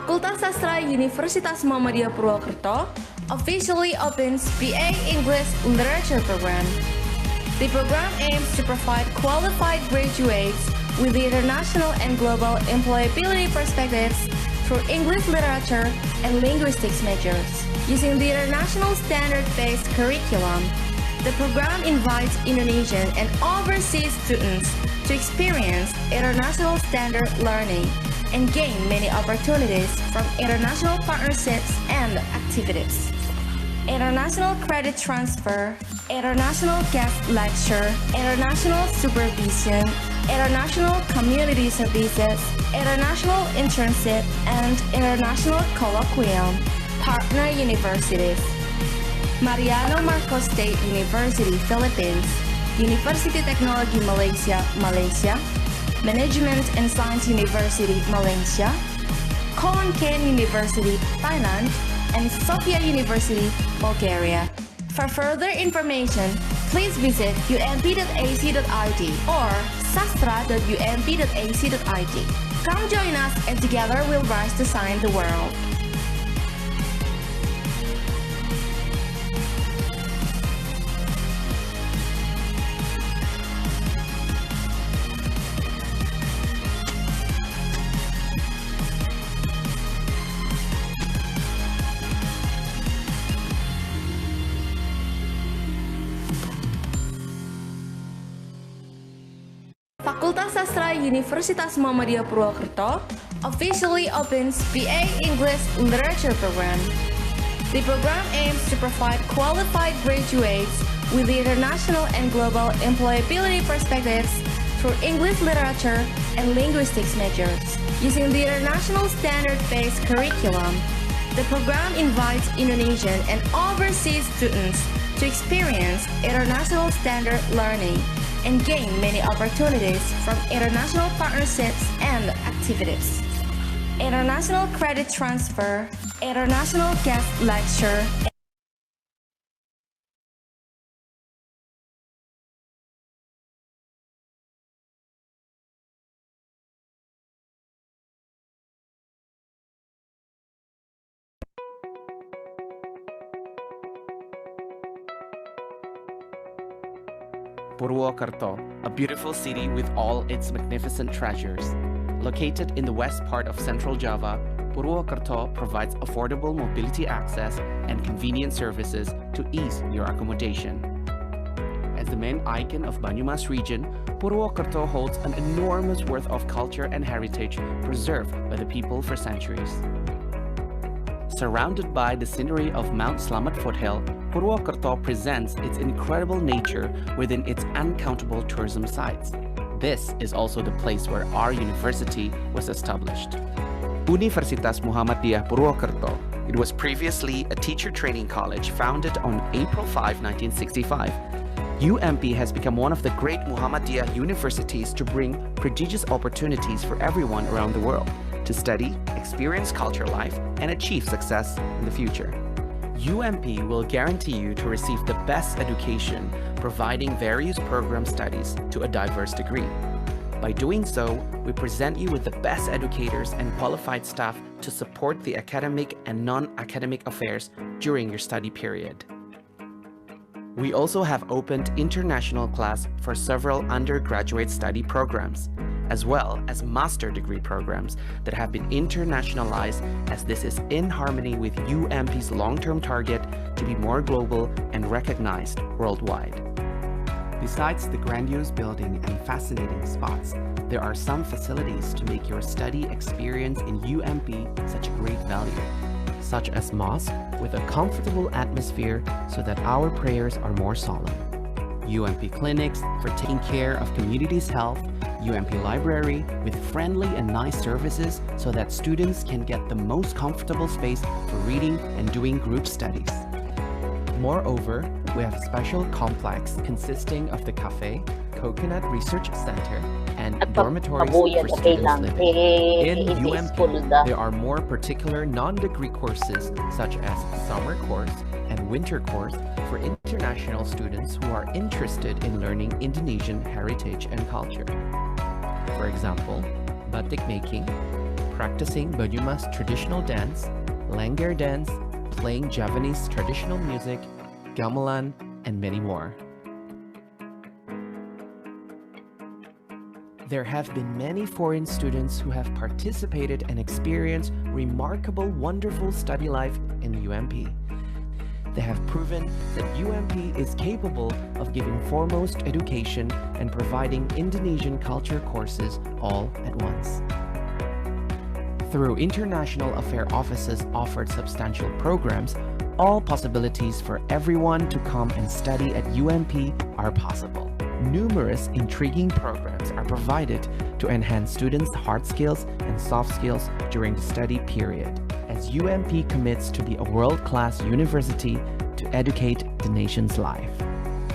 Fakultas Sastra Universitas Muhammadiyah Purwokerto officially opens BA English Literature program. The program aims to provide qualified graduates with the international and global employability perspectives through English literature and linguistics majors. Using the international standard-based curriculum, the program invites Indonesian and overseas students to experience international standard learning and gain many opportunities from international partnerships and activities. International credit transfer, international guest lecture, international supervision, international community services, international internship, and international colloquium. Partner universities: Mariano Marcos State University, Philippines; University Technology Malaysia, Malaysia; Management and Science University, Malaysia; Koon Ken University, Thailand; and Sofia University, Bulgaria. For further information, please visit ump.ac.id or sastra.ump.ac.id. Come join us and together we'll rise to sign the world. Fakultas Sastra Universitas Muhammadiyah Purwokerto officially opens BA English Literature program. The program aims to provide qualified graduates with the international and global employability perspectives through English literature and linguistics majors. Using the international standard-based curriculum, the program invites Indonesian and overseas students to experience international standard learning and gain many opportunities from international partnerships and activities. International credit transfer, international guest lecture, Purwokerto, a beautiful city with all its magnificent treasures. Located in the west part of central Java, Purwokerto provides affordable mobility access and convenient services to ease your accommodation. As the main icon of Banyumas region, Purwokerto holds an enormous worth of culture and heritage preserved by the people for centuries. Surrounded by the scenery of Mount Slamet foothill, Purwokerto presents its incredible nature within its uncountable tourism sites. This is also the place where our university was established. Universitas Muhammadiyah Purwokerto. It was previously a teacher training college founded on April 5, 1965. UMP has become one of the great Muhammadiyah universities to bring prodigious opportunities for everyone around the world to study, experience culture life, and achieve success in the future. UMP will guarantee you to receive the best education, providing various program studies to a diverse degree. By doing so, we present you with the best educators and qualified staff to support the academic and non-academic affairs during your study period. We also have opened international class for several undergraduate study programs, as well as master degree programs that have been internationalized, as this is in harmony with UMP's long-term target to be more global and recognized worldwide. Besides the grandiose building and fascinating spots, there are some facilities to make your study experience in UMP such a great value, such as mosque with a comfortable atmosphere so that our prayers are more solemn, UMP clinics for taking care of community's health, UMP library with friendly and nice services so that students can get the most comfortable space for reading and doing group studies. Moreover, we have a special complex consisting of the cafe, Coconut Research Center, and dormitories for students living. In UMP, there are more particular non-degree courses such as summer course and winter course for international students who are interested in learning Indonesian heritage and culture. For example, batik making, practicing Banyumas traditional dance, Langgar dance, playing Javanese traditional music, gamelan, and many more. There have been many foreign students who have participated and experienced remarkable, wonderful study life in UMP. They have proven that UMP is capable of giving foremost education and providing Indonesian culture courses all at once. Through international affair offices offered substantial programs, all possibilities for everyone to come and study at UMP are possible. Numerous intriguing programs are provided to enhance students' hard skills and soft skills during the study period, as UMP commits to be a world-class university to educate the nation's life.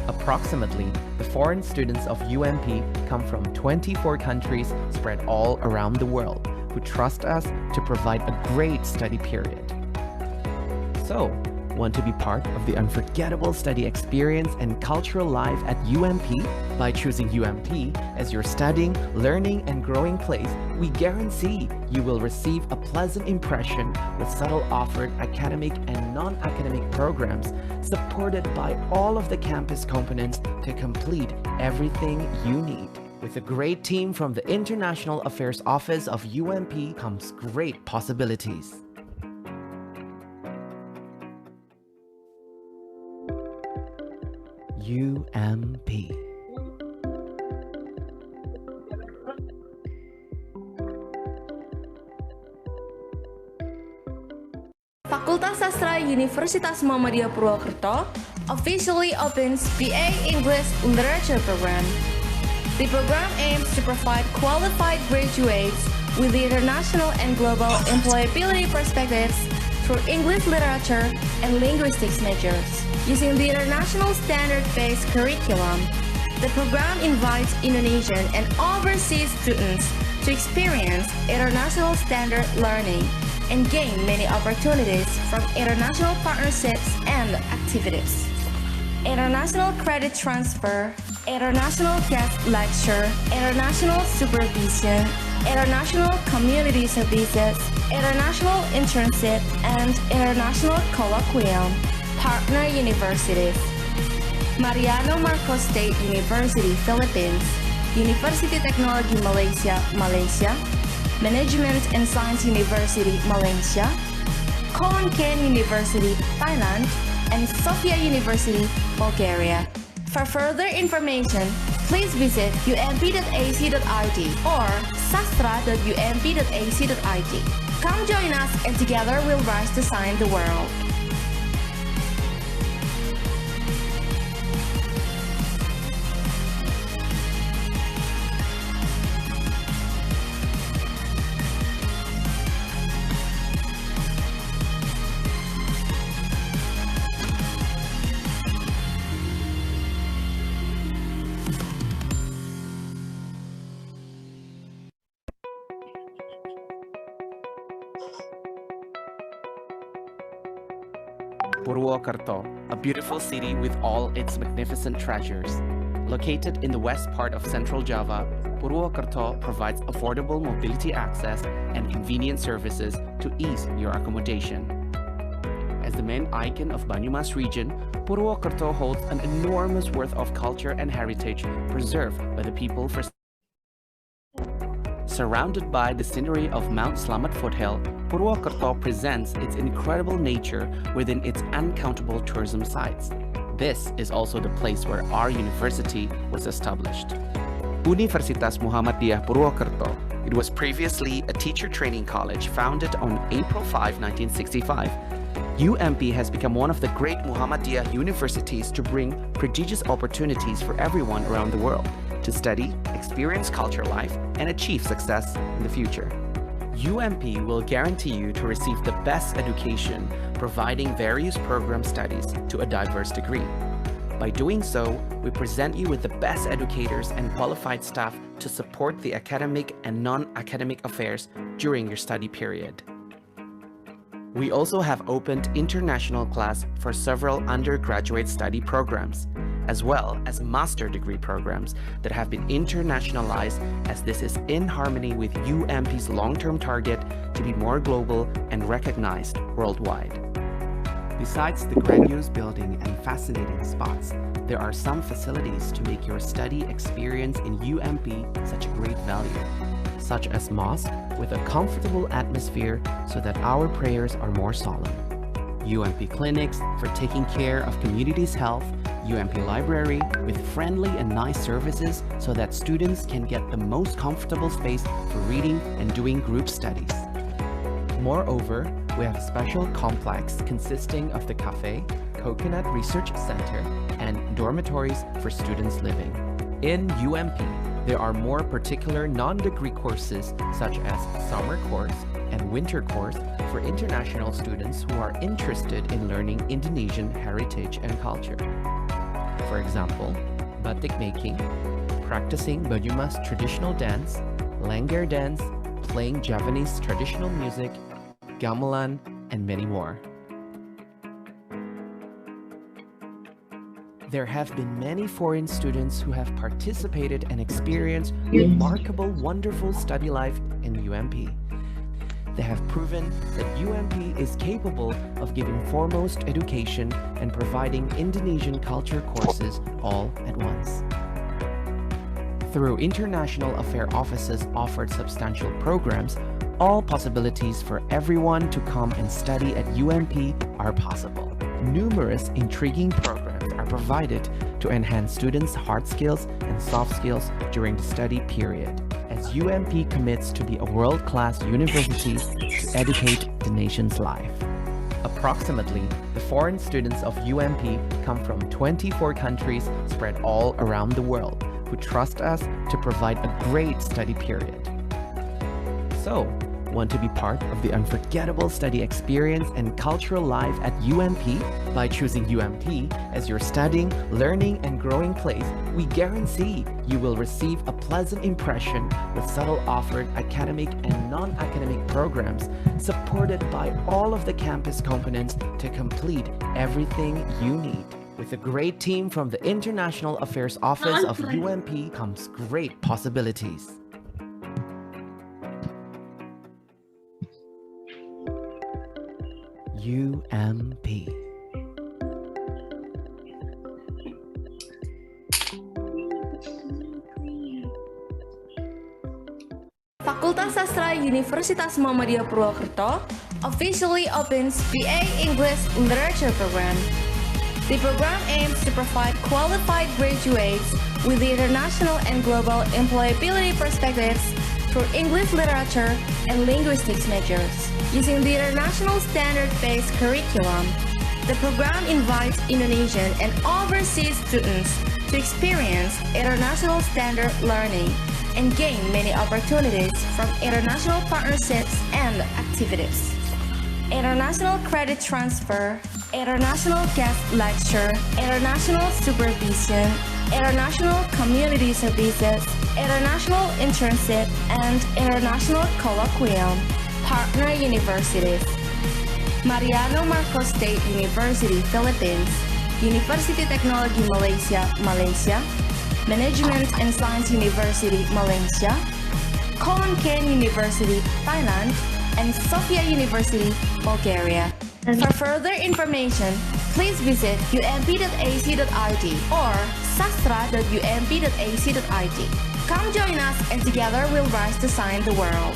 Approximately, the foreign students of UMP come from 24 countries spread all around the world, who trust us to provide a great study period. So, want to be part of the unforgettable study experience and cultural life at UMP? By choosing UMP as your studying, learning, and growing place, we guarantee you will receive a pleasant impression with subtle offered academic and non-academic programs supported by all of the campus components to complete everything you need. With a great team from the International Affairs Office of UMP comes great possibilities. UMP. Fakultas Sastra Universitas Muhammadiyah Purwokerto officially opens PA English Literature program. The program aims to provide qualified graduates with the international and global employability perspectives through English literature and linguistics majors. Using the international standard-based curriculum, the program invites Indonesian and overseas students to experience international standard learning and gain many opportunities from international partnerships and activities. International credit transfer, international guest lecture, international supervision, international community services, international internship, and international colloquium. Partner universities: Mariano Marcos State University, Philippines; University Technology Malaysia, Malaysia; Management and Science University, Malaysia; Khon Kaen University, Thailand; and Sofia University, Bulgaria. For further information, please visit ump.ac.id or sastra.ump.ac.id. Come join us and together we'll rise to sign the world. Purwokerto, a beautiful city with all its magnificent treasures. Located in the west part of central Java, Purwokerto provides affordable mobility access and convenient services to ease your accommodation. As the main icon of Banyumas region, Purwokerto holds an enormous worth of culture and heritage preserved by the people for Surrounded by the scenery of Mount Slamet foothill, Purwokerto presents its incredible nature within its uncountable tourism sites. This is also the place where our university was established. Universitas Muhammadiyah Purwokerto. It was previously a teacher training college founded on April 5, 1965. UMP has become one of the great Muhammadiyah universities to bring prodigious opportunities for everyone around the world to study, experience culture life, and achieve success in the future. UMP will guarantee you to receive the best education, providing various program studies to a diverse degree. By doing so, we present you with the best educators and qualified staff to support the academic and non-academic affairs during your study period. We also have opened international class for several undergraduate study programs. as well as master degree programs that have been internationalized, as this is in harmony with UMP's long-term target to be more global and recognized worldwide. Besides the grandiose building and fascinating spots, there are some facilities to make your study experience in UMP such a great value, such as mosque with a comfortable atmosphere so that our prayers are more solemn, UMP clinics for taking care of community's health, UMP library with friendly and nice services so that students can get the most comfortable space for reading and doing group studies. Moreover, we have a special complex consisting of the cafe, Coconut Research Center, and dormitories for students living. In UMP, there are more particular non-degree courses such as summer course and winter course for international students who are interested in learning Indonesian heritage and culture. For example, batik making, practicing Banyumas traditional dance, Lengger dance, playing Javanese traditional music, gamelan, and many more. There have been many foreign students who have participated and experienced remarkable, wonderful study life in UMP. They have proven that UMP is capable of giving foremost education and providing Indonesian culture courses all at once. Through international affair offices offered substantial programs, all possibilities for everyone to come and study at UMP are possible. Numerous intriguing programs are provided to enhance students' hard skills and soft skills during the study period, as UMP commits to be a world-class university to educate the nation's life. Approximately, the foreign students of UMP come from 24 countries spread all around the world, who trust us to provide a great study period. So, want to be part of the unforgettable study experience and cultural life at UMP? By choosing UMP as your studying, learning, and growing place, we guarantee you will receive a pleasant impression with subtle offered academic and non-academic programs, supported by all of the campus components to complete everything you need. With a great team from the International Affairs Office of UMP comes great possibilities. UMP. Fakultas Sastra Universitas Muhammadiyah Purwokerto officially opens BA English Literature program. The program aims to provide qualified graduates with the international and global employability perspectives through English literature and linguistics majors. Using the international standard-based curriculum, the program invites Indonesian and overseas students to experience international standard learning and gain many opportunities from international partnerships and activities. International credit transfer, international guest lecture, international supervision, international community services, international internship, and international colloquium. Partner universities: Mariano Marcos State University, Philippines; University Technology Malaysia, Malaysia; Management and Science University, Malaysia; Kolonkan University, Thailand; and Sofia University, Bulgaria. For further information, please visit ump.ac.id or sastra.ump.ac.id. Come join us and together we'll rise to sign the world.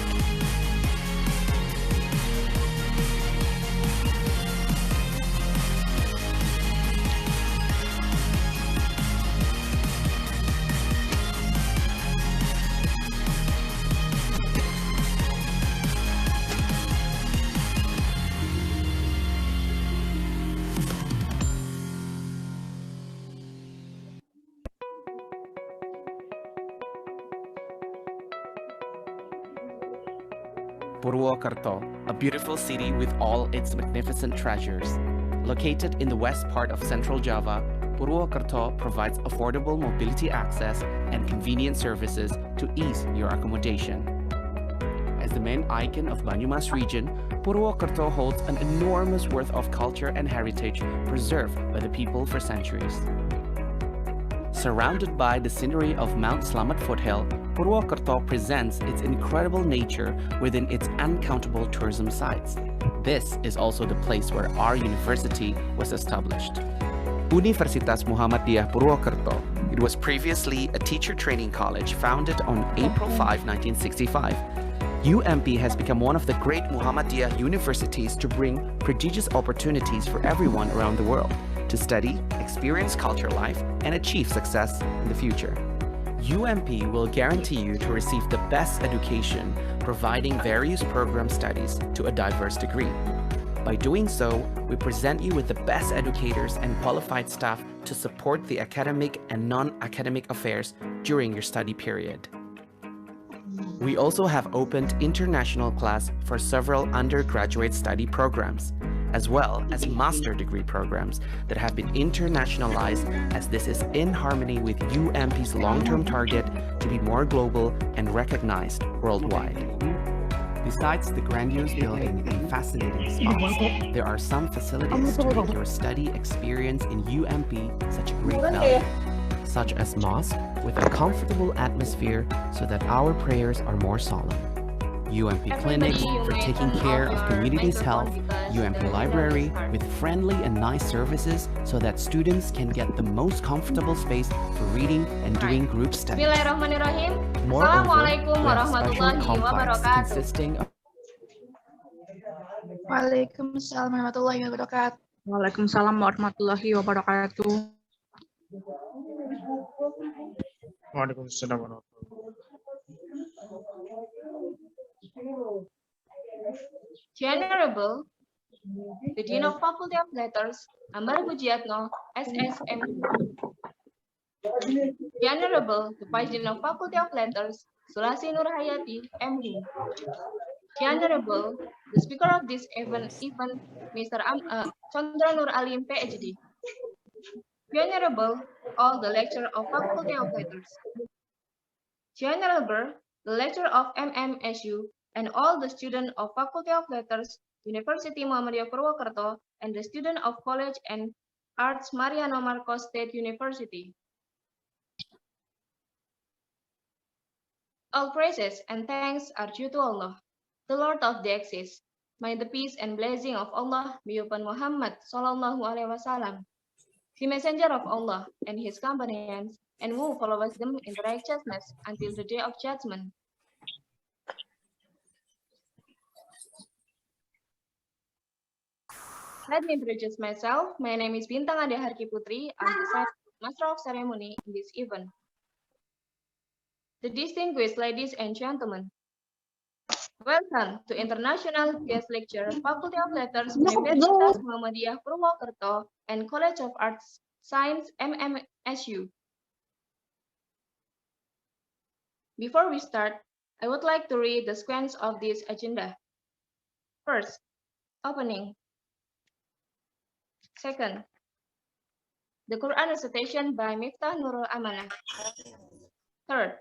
Purwokerto, a beautiful city with all its magnificent treasures. Located in the west part of Central Java, Purwokerto provides affordable mobility access and convenient services to ease your accommodation. As the main icon of Banyumas region, Purwokerto holds an enormous worth of culture and heritage preserved by the people for centuries. Surrounded by the scenery of Mount Slamet Foothill, Purwokerto presents its incredible nature within its uncountable tourism sites. This is also the place where our university was established. Universitas Muhammadiyah Purwokerto. It was previously a teacher training college founded on April 5, 1965. UMP has become one of the great Muhammadiyah universities to bring prodigious opportunities for everyone around the world to study, experience culture life, and achieve success in the future. UMP will guarantee you to receive the best education, providing various program studies to a diverse degree. By doing so, we present you with the best educators and qualified staff to support the academic and non-academic affairs during your study period. We also have opened international class for several undergraduate study programs, as well as master degree programs that have been internationalized, as this is in harmony with UMP's long-term target to be more global and recognized worldwide. Besides the grandiose building and fascinating spots, there are some facilities to make your study experience in UMP such a great value, such as mosque with a comfortable atmosphere so that our prayers are more solemn, UMP clinics for taking care of community's health, UMP library with friendly and nice services so that students can get the most comfortable space for reading and doing group studies. Bismillahirrahmanirrahim. Moreover, Assalamualaikum we have special warahmatullahi complex wabarakatuh. consisting of Waalaikumsalam warahmatullahi wabarakatuh. Waalaikumsalam warahmatullahi wabarakatuh. Waalaikumsalam warahmatullahi Venerable, the Dean of Faculty of Letters, Ambar Bujiatno, SSM. Venerable, the Vice Dean of Faculty of Letters, Sulasi Nur Hayati, MD. Venerable, the Speaker of this event Mr. Condro Nur Alim, Ph.D. Venerable, all the lecturer of Faculty of Letters. Venerable, the lecturer of MMSU, and all the students of Faculty of Letters, University Muhammadiyah Purwokerto, and the student of College and Arts Mariano Marcos State University. All praises and thanks are due to Allah, the Lord of the Axis. May the peace and blessing of Allah be upon Muhammad Sallallahu Alaihi Wasallam, the messenger of Allah, and his companions, and who follows them in righteousness until the day of judgment. Let me introduce myself. My name is Bintang Ade Harki Putri. I'm the Master of Ceremony in this event. The distinguished ladies and gentlemen, welcome to International Guest Lecture, Faculty of Letters, Universitas Muhammadiyah Purwokerto, and College of Arts, Sains, MMSU. Before we start, I would like to read the sequence of this agenda. First, opening. Second, the Quran recitation by Miftah Nurul Amanah. Third,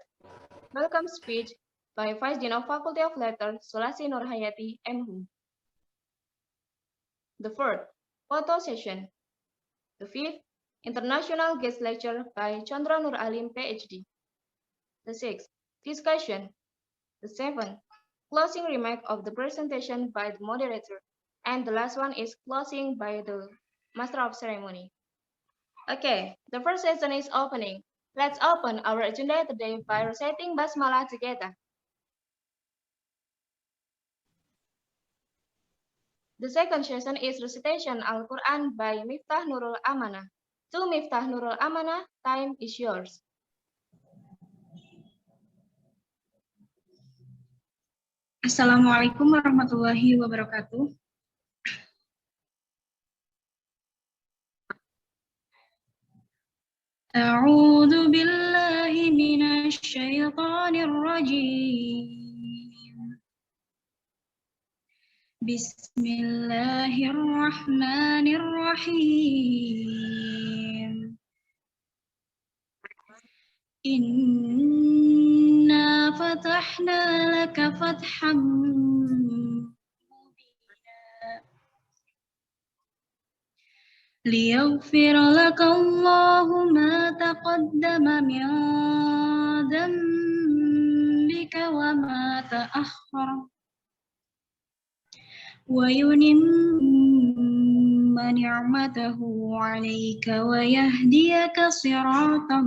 welcome speech by Vice Dean of Faculty of Letters, Sulasi Nur Hayati, MHU. The fourth, photo session. The fifth, international guest lecture by Condro Nur Alim, Ph.D. The sixth, discussion. The seventh, closing remark of the presentation by the moderator. And the last one is closing by the Master of Ceremony. Okay, the first session is opening. Let's open our agenda today by reciting Basmalah together. The second session is recitation Al-Quran by Miftah Nurul Amanah. To Miftah Nurul Amanah, time is yours. Assalamualaikum warahmatullahi wabarakatuh. أعوذ بالله من الشيطان الرجيم بسم الله الرحمن الرحيم إنا فتحنا لك فتحا مبينا ليغفر لك الله ما تقدم من ذنبك وما تأخر ويتم نعمته عليك ويهديك صراطا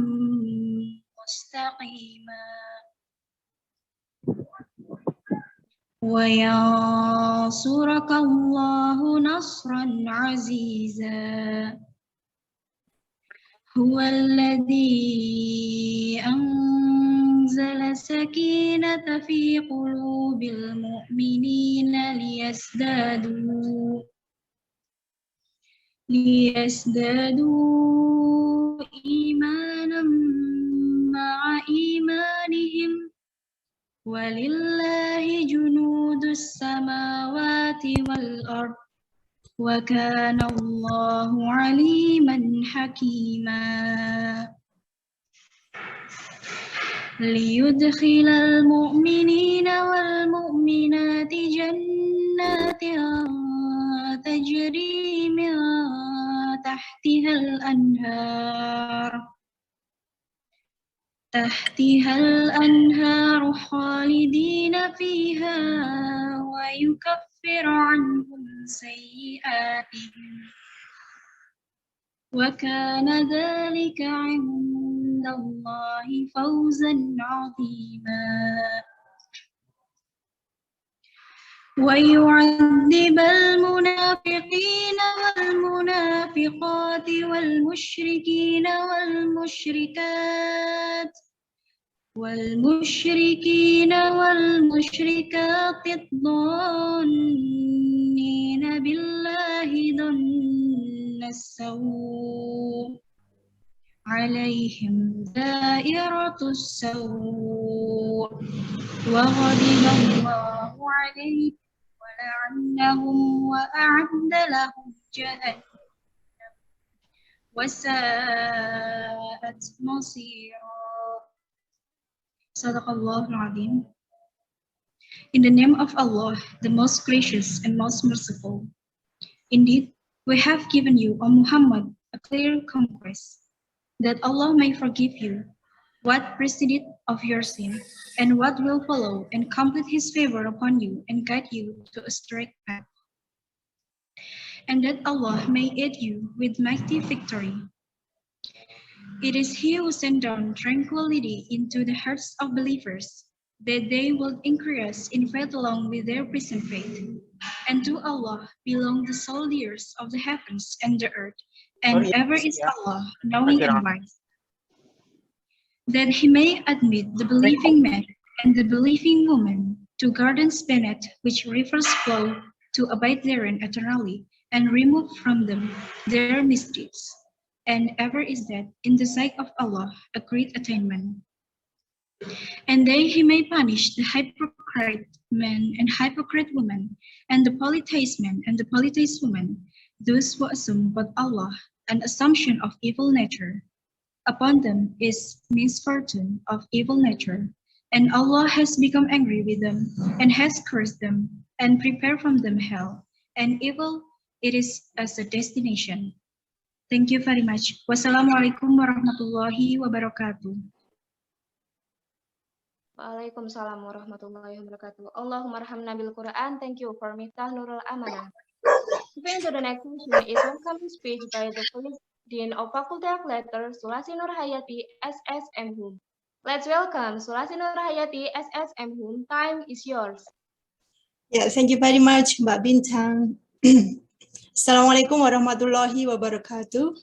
مستقيما وينصرك الله نصرا عزيزا هو الذي أنزل السكينة في قلوب المؤمنين ليزدادوا إيمانا مع إيمانهم ولله جنود السماوات والأرض وكان الله عليما حكيما ليدخل المؤمنين والمؤمنات جنات تجري من تحتها الأنهار خالدين فيها ويكفر عنهم سيئاتهم وكان ذلك عند الله فوزا عظيما ويعذب المنافقين والمنافقات والمشركين والمشركات الظانين بالله ظن السوء عليهم دائرة السوء وغضب الله عليهم ولعنهم وأعد لهم جهنم وساءت مصيرا صدق الله العظيم. In the name of Allah, the most gracious and most merciful. Indeed, we have given you, O Muhammad, a clear conquest, that Allah may forgive you what preceded of your sin, and what will follow, and complete His favor upon you, and guide you to a straight path. And that Allah may aid you with mighty victory. It is He who sent down tranquility into the hearts of believers, that they will increase in faith along with their present faith. And to Allah belong the soldiers of the heavens and the earth, and ever is Allah knowing and wise. That He may admit the believing man and the believing woman to gardens beneath which rivers flow, to abide therein eternally, and remove from them their misdeeds. And ever is that in the sight of Allah a great attainment. And that He may punish the hypocrite man and hypocrite woman, and the polytheist man and the polytheist woman, those who assume but Allah an assumption of evil nature. Upon them is misfortune of evil nature, and Allah has become angry with them, and has cursed them, and prepared from them hell, and evil it is as a destination. Thank you very much. Wassalamualaikum warahmatullahi wabarakatuh. Waalaikumsalam warahmatullahi wabarakatuh. Allahumma arhamna bil Quran. Thank you for Miftah Nurul Amanah. Moving to the next session is welcome speech by the Dean of Faculty of Letters, Sulasi Nur Hayati, SSM. Let's welcome Sulasi Nur Hayati, SSM. Time is yours. Yeah, thank you very much, Mbak Bintang. Assalamualaikum warahmatullahi wabarakatuh.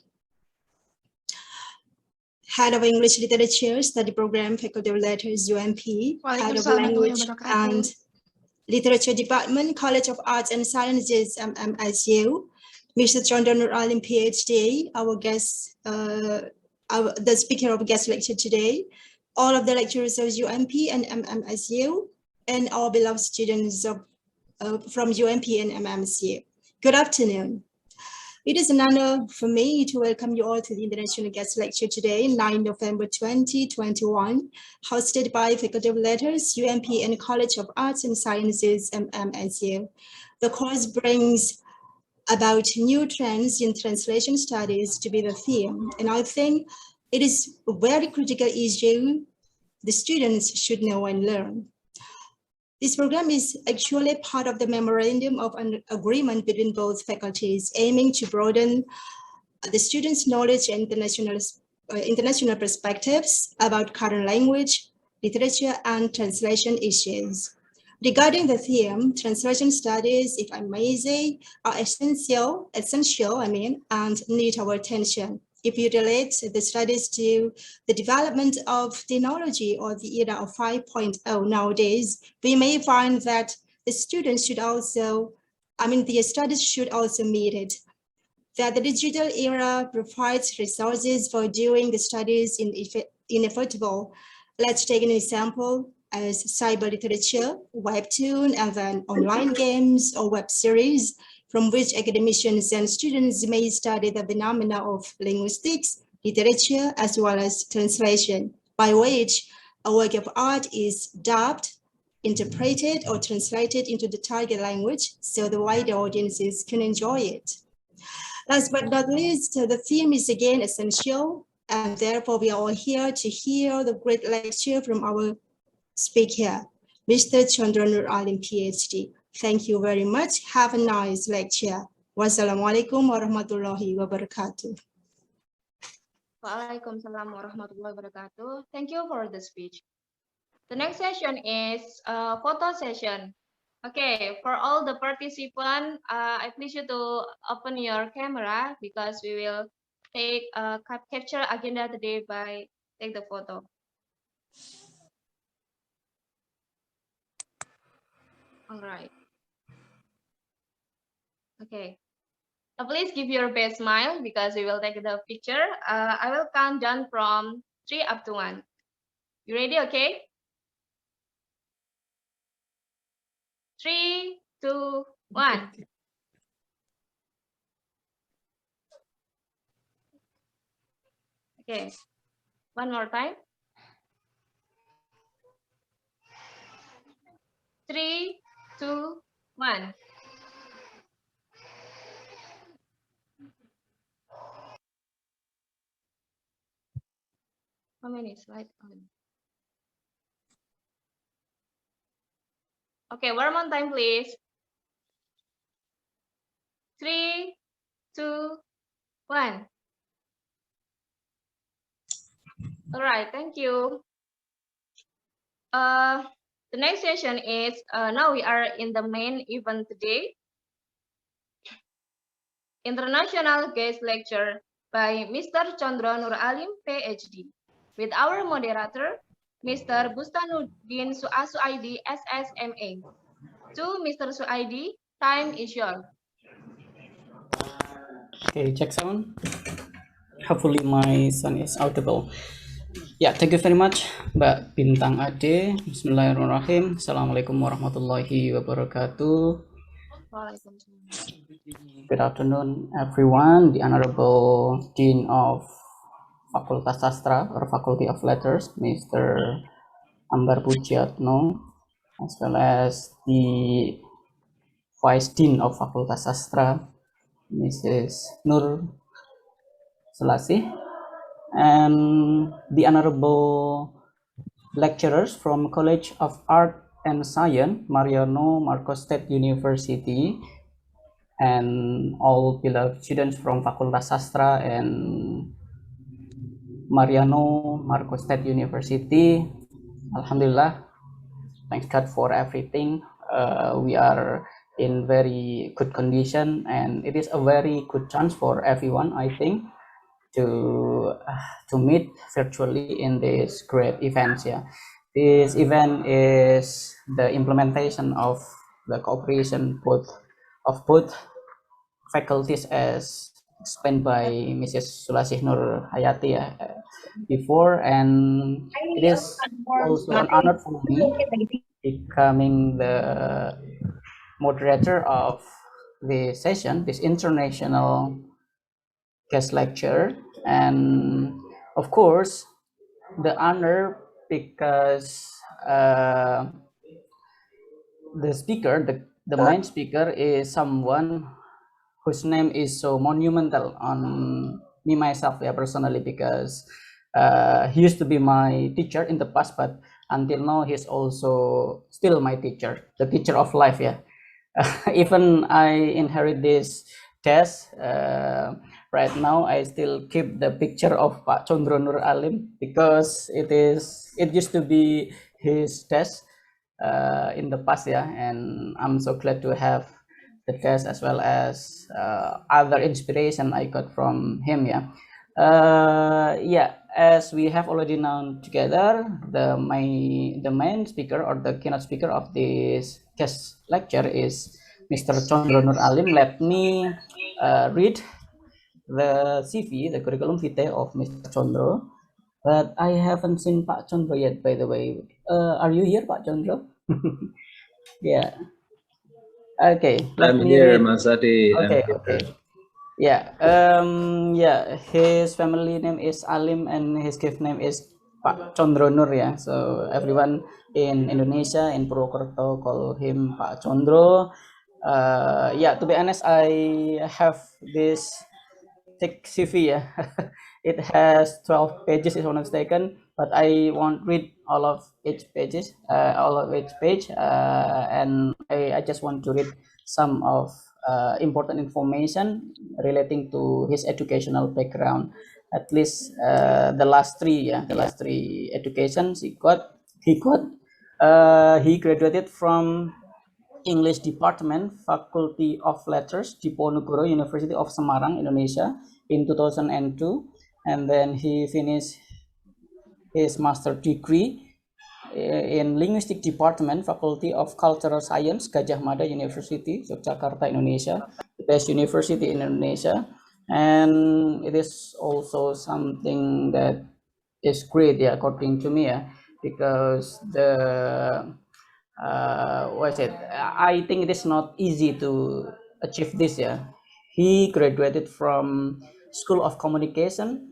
Head of English Literature Study Program, Faculty of Letters, UMP. Head of Language and Literature Department, College of Arts and Sciences, MMSU. Mr. Condro Nur Alim, Ph.D., our guest, the speaker of guest lecture today, all of the lecturers of UMP and MMSU, and our beloved students of, from UMP and MMSU. Good afternoon. It is an honor for me to welcome you all to the International Guest Lecture today, 9 November 2021, hosted by Faculty of Letters, UMP and College of Arts and Sciences, MMSU. The course brings about new trends in translation studies to be the theme. And I think it is a very critical issue the students should know and learn. This program is actually part of the memorandum of an agreement between both faculties, aiming to broaden the students' knowledge and international perspectives about current language, literature, and translation issues. Regarding the theme, translation studies, if I may say, are essential, and need our attention. If you relate the studies to the development of technology or the era of 5.0 nowadays, we may find that the students should also, the studies should also meet it. That the digital era provides resources for doing the studies inevitable. Let's take an example as cyber literature, webtoon, and then online games or web series, from which academicians and students may study the phenomena of linguistics, literature, as well as translation, by which a work of art is dubbed, interpreted, or translated into the target language so the wider audiences can enjoy it. Last but not least, the theme is again essential, and therefore we are all here to hear the great lecture from our speaker, Mr. Condro, Alim, Ph.D. Thank you very much. Have a nice lecture. Wassalamualaikum warahmatullahi wabarakatuh. Waalaikumsalam warahmatullahi wabarakatuh. Thank you for the speech. The next session is a photo session. Okay, for all the participants, I please you to open your camera because we will take capture agenda today by take the photo. All right. Okay. Please give your best smile because we will take the picture. I will count down from 3 up to 1. You ready? Okay. 3, 2, 1. Okay. One more time. 3, 2, 1. How many slides? Okay, one more time, please. 3, 2, 1. All right, thank you. The next session is now we are in the main event today. International guest lecture by Mr. Condro Alim, Ph.D. with our moderator, Mr. Bustanuddin As Suady, SSMA. To Mr. Suady, time is yours. Okay, check sound. Hopefully my sound is audible. Yeah, thank you very much, Mbak Bintang Ade. Bismillahirrahmanirrahim. Assalamualaikum warahmatullahi wabarakatuh. Good afternoon, everyone. The Honorable Dean of Fakultas Sastra or Faculty of Letters, Mr. Ambar Pujiatno, as well as the Vice Dean of Fakultas Sastra, Mrs. Nur Selasih, and the honorable lecturers from College of Art and Science, Mariano Marcos State University, and all beloved students from Fakultas Sastra and Mariano Marcos State University. Alhamdulillah, thanks God for everything. We are in very good condition, and it is a very good chance for everyone, I think, to meet virtually in this great event. Yeah, this event is the implementation of the cooperation of both faculties, as explained by Mrs. Sulasih Nur Hayati before, and it is also an honor for me becoming the moderator of this session, this international guest lecture. And of course the honor because the speaker, the main speaker, is someone whose name is so monumental on me myself, yeah, personally, because he used to be my teacher in the past, but until now he's also still my teacher, the teacher of life, yeah. Even I inherit this test, right now I still keep the picture of Pak Condro Nur Alim because it used to be his test in the past, yeah, and I'm so glad to have the test as well as other inspiration I got from him, yeah. Yeah, as we have already known together, the main speaker or the keynote speaker of this guest lecture is Mr. Condro Nur Alim. Let me read the CV, the curriculum vitae of Mr. Condro. But I haven't seen Pak Condro yet, by the way. Are you here, Pak Condro? Yeah. Okay. Let I'm me here, read. Mas Adi. Okay. Okay. Yeah. Yeah. His family name is Alim and his gift name is Pak Condro Nur. Yeah. So everyone in Indonesia in Purwokerto call him Pak Condro. Yeah. To be honest, I have this thick CV. Yeah. It has 12 pages, if I'm not mistaken, but I won't read all of each page, and I just want to read some of important information relating to his educational background. At least the last three educations he got. He graduated from English Department, Faculty of Letters, Diponegoro, University of Semarang, Indonesia, in 2002, and then he finished his master degree in Linguistic Department, Faculty of Cultural Science, Gajah Mada University, Yogyakarta, Indonesia, the best university in Indonesia. And it is also something that is great, yeah, according to me, yeah, because what is it? I think it is not easy to achieve this, yeah. He graduated from School of Communication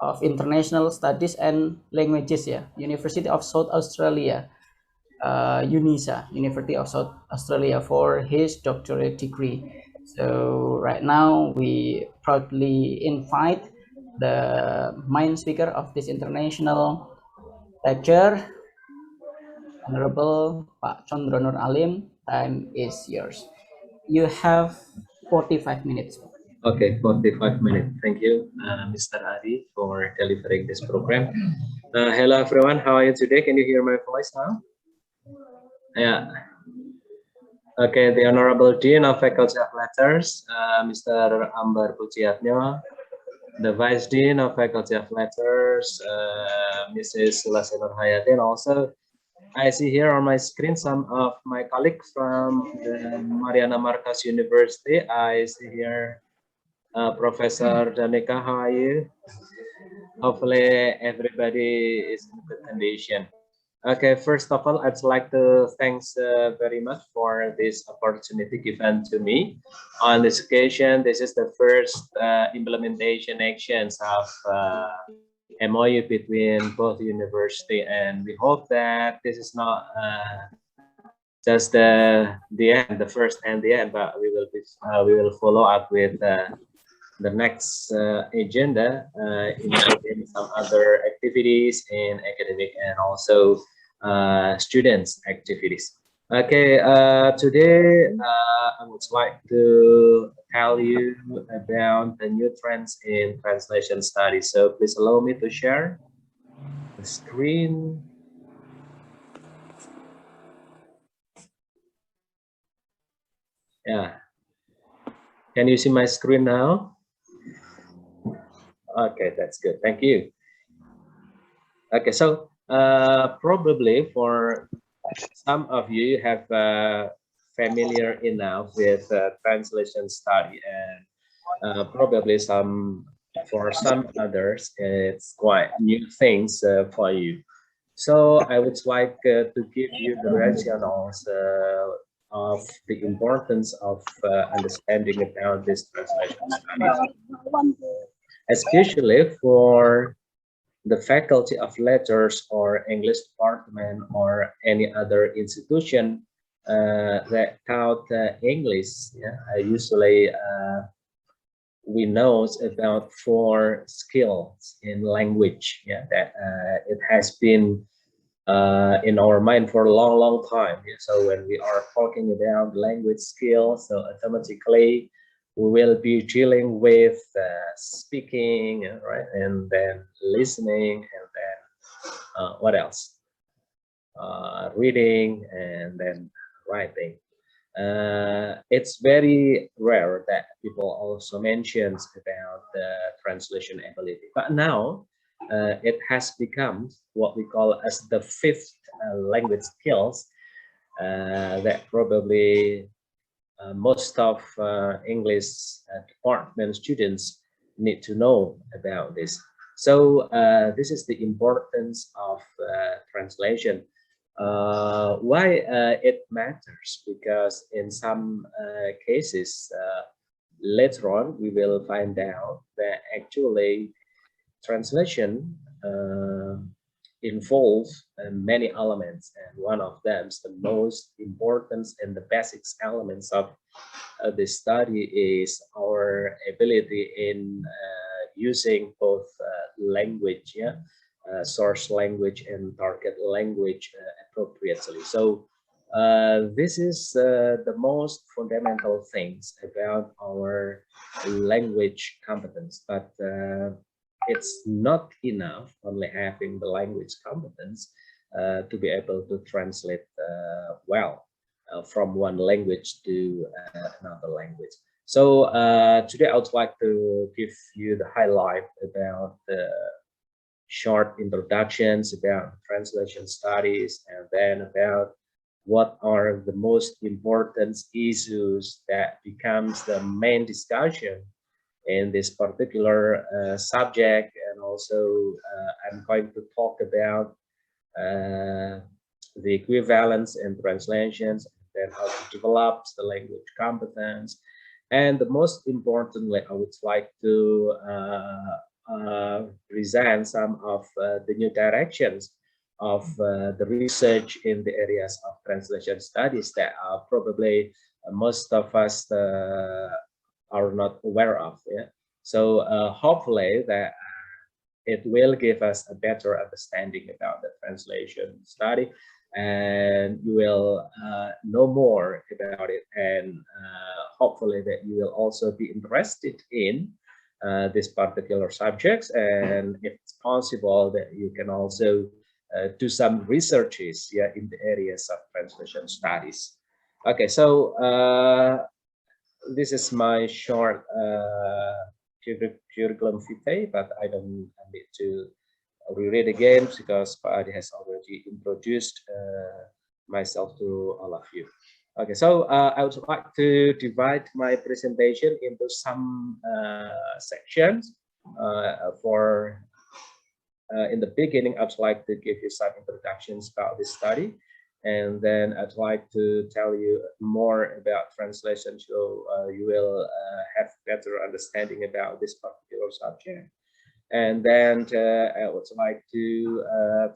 of International Studies and Languages, yeah, University of South Australia, UNISA, University of South Australia, for his doctorate degree. So right now we proudly invite the main speaker of this international lecture, Honorable Pak Condro Nur Alim. Time is yours. You have 45 minutes. Okay, 45 minutes. Thank you, Mr. Adi, for delivering this program. Hello, everyone. How are you today? Can you hear my voice now? Yeah. Okay, the Honorable Dean of Faculty of Letters, Mr. Ambar Pujiatnyo, the Vice Dean of Faculty of Letters, Mrs. Sulasi Nurhayati, and also I see here on my screen some of my colleagues from the Mariana Marcos University. I see here Professor Danica. How are you? Hopefully everybody is in good condition. Okay, first of all, I'd like to thanks very much for this opportunity given to me. On this occasion, this is the first implementation actions of MOU between both university, and we hope that this is not just the end, the first and the end, but we will follow up with the next agenda, including some other activities in academic and also students activities. Okay, today I would like to tell you about the new trends in translation studies. So please allow me to share the screen. Yeah. Can you see my screen now? Okay, that's good. Thank you. Okay, so probably for some of you have familiar enough with translation study, and probably for some others it's quite new things for you. So I would like to give you the rationales of the importance of understanding about this translation studies, especially for the Faculty of Letters or English department or any other institution that taught English. Yeah, usually we know about 4 skills in language, yeah, that it has been in our mind for a long time. Yeah? So when we are talking about language skills, so automatically we will be dealing with speaking, right, and then listening, and then what else? Reading, and then writing. It's very rare that people also mentions about the translation ability, but now it has become what we call as the 5th language skills that probably most of English department students need to know about this. So this is the importance of translation. Why it matters? Because in some cases later on we will find out that actually translation involves many elements, and one of them is the most important and the basic elements of the study is our ability in using both language, yeah, source language and target language appropriately. So this is the most fundamental things about our language competence, but it's not enough only having the language competence to be able to translate well from one language to another language. So today I would like to give you the highlight about the short introductions about translation studies, and then about what are the most important issues that becomes the main discussion in this particular subject. And also I'm going to talk about the equivalence and translations, and then how to develop the language competence. And the most importantly, I would like to present some of the new directions of the research in the areas of translation studies that are probably most of us are not aware of. Yeah? So hopefully that it will give us a better understanding about the translation study, and you will know more about it, and hopefully that you will also be interested in this particular subjects, and if it's possible that you can also do some researches, yeah, in the areas of translation studies. Okay, so this is my short curriculum vitae, but I don't need to reread again because Pak has already introduced myself to all of you. Okay, so I would like to divide my presentation into some sections. In the beginning, I'd like to give you some introductions about this study, and then I'd like to tell you more about translation, so you will have better understanding about this particular subject. And then I would like to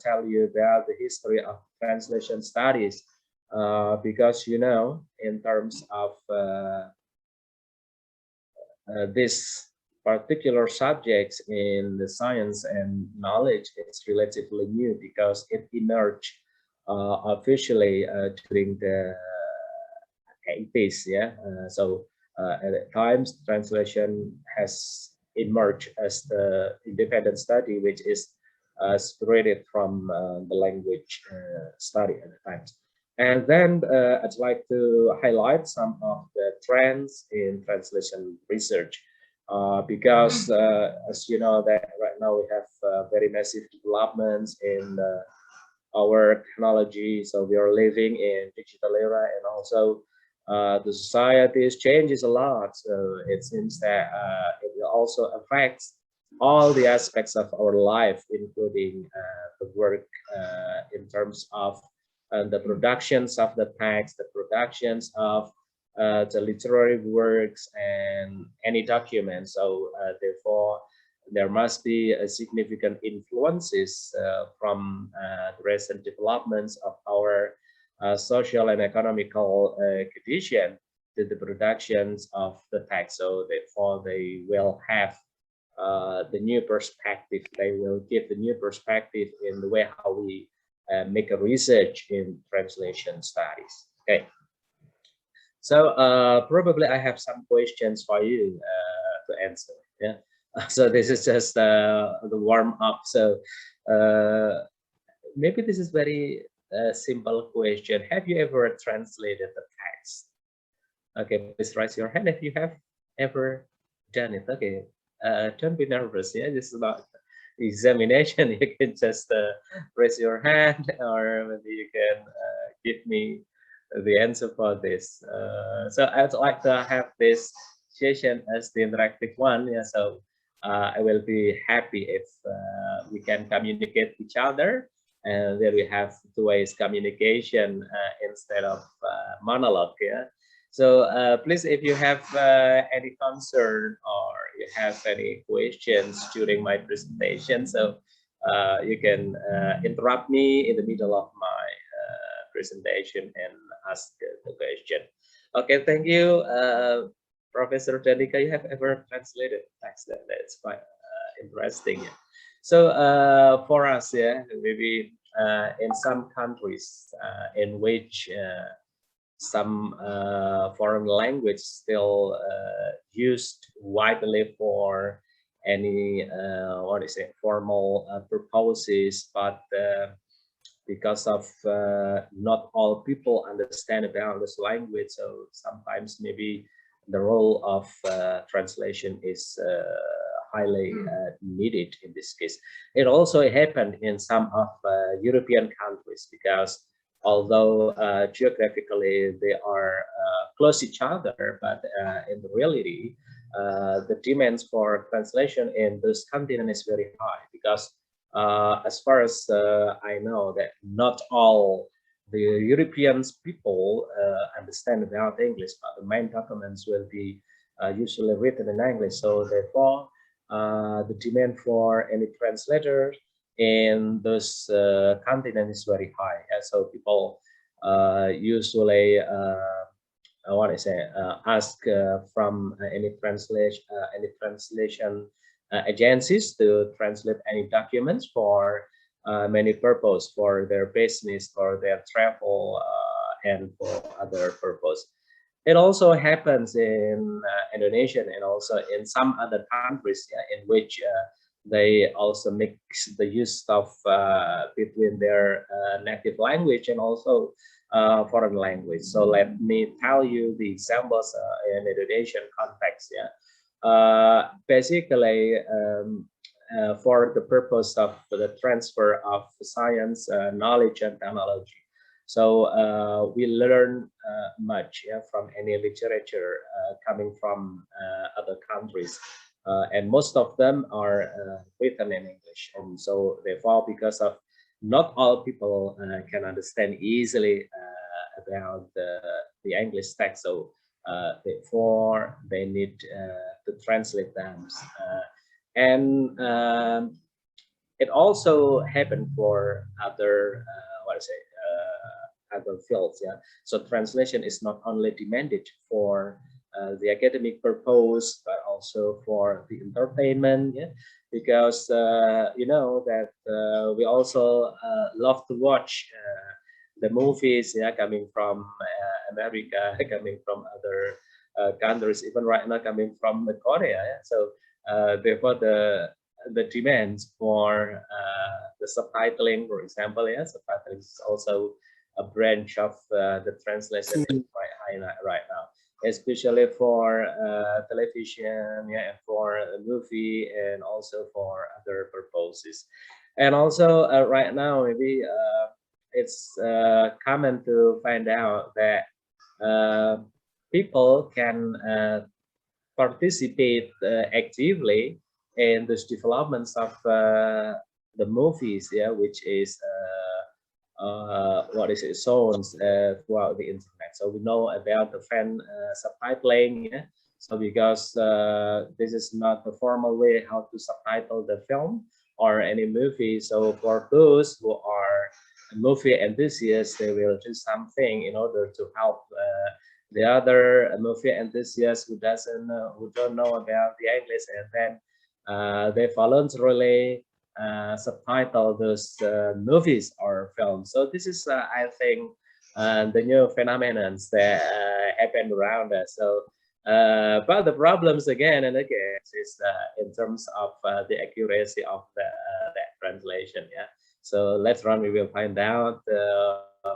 tell you about the history of translation studies, because, you know, in terms of this particular subjects in the science and knowledge, it's relatively new because it emerged officially during the 80s. Yeah, so at that times translation has emerged as the independent study, which is separated from the language study at the times. And then I'd like to highlight some of the trends in translation research, because as you know that right now we have very massive developments in our technology. So we are living in digital era, and also the society changes a lot. So it seems that it will also affect all the aspects of our life, including the work in terms of the productions of the text, the productions of the literary works, and any documents. So therefore, there must be a significant influences from the recent developments of our social and economical condition. to the productions of the text. So therefore, they will have the new perspective. They will give the new perspective in the way how we make a research in translation studies. Okay. So probably I have some questions for you to answer. Yeah. So this is just the warm up. So maybe this is very simple question. Have you ever translated the text? Okay, please raise your hand if you have ever done it. Okay, don't be nervous. Yeah, this is about examination. You can just raise your hand, or maybe you can give me the answer for this. So I'd like to have this session as the interactive one. Yeah, so I will be happy if we can communicate with each other, and there we have two ways communication instead of monologue. Yeah. So please, if you have any concern or you have any questions during my presentation, so you can interrupt me in the middle of my presentation and ask the question. Okay, thank you, Professor Danica. You have ever translated text? That's quite interesting. Yeah. So for us, yeah, maybe in some countries in which some foreign language still used widely for any what is it, formal purposes, but because of not all people understand about this language, so sometimes maybe the role of translation is highly needed in this case. It also happened in some of European countries, because although geographically they are close to each other, but in reality, the demands for translation in this continent is very high, because as far as I know, that not all the European people understand about English, but the main documents will be usually written in English. So therefore, the demand for any translator in this continent is very high. And so people usually what I say ask from any translation agencies to translate any documents for many purposes, for their business, for their travel, and for other purpose. It also happens in Indonesia and also in some other countries, yeah, in which they also mix the use of between their native language and also foreign language. So let me tell you the examples in Indonesian context. Yeah, basically for the purpose of the transfer of science, knowledge, and technology. So we learn much, yeah, from any literature coming from other countries. And most of them are written in English. And so therefore, because of not all people can understand easily about the English text, so therefore they need to translate them. And it also happened for other other fields. Yeah, so translation is not only demanded for the academic purpose, but also for the entertainment. Yeah, because you know that we also love to watch the movies, yeah, coming from America, coming from other countries, even right now coming from Korea. Yeah? So therefore, the demands for the subtitling, for example, yeah, subtitling is also a branch of the translation is quite high right now, especially for television, yeah, and for a movie, and also for other purposes. And also right now, maybe it's common to find out that people can participate actively in this developments of the movies, yeah, which is what is it, Sains throughout the internet. So we know about the fan subtitling. Yeah? So because this is not the formal way how to subtitle the film or any movie. So for those who are movie enthusiasts, they will do something in order to help the other movie enthusiast who don't know about the English, and then they voluntarily subtitle those movies or films. So this is, I think, the new phenomenon that happen around us. So, but the problems again and again is in terms of the accuracy of that translation. Yeah. So later on we will find out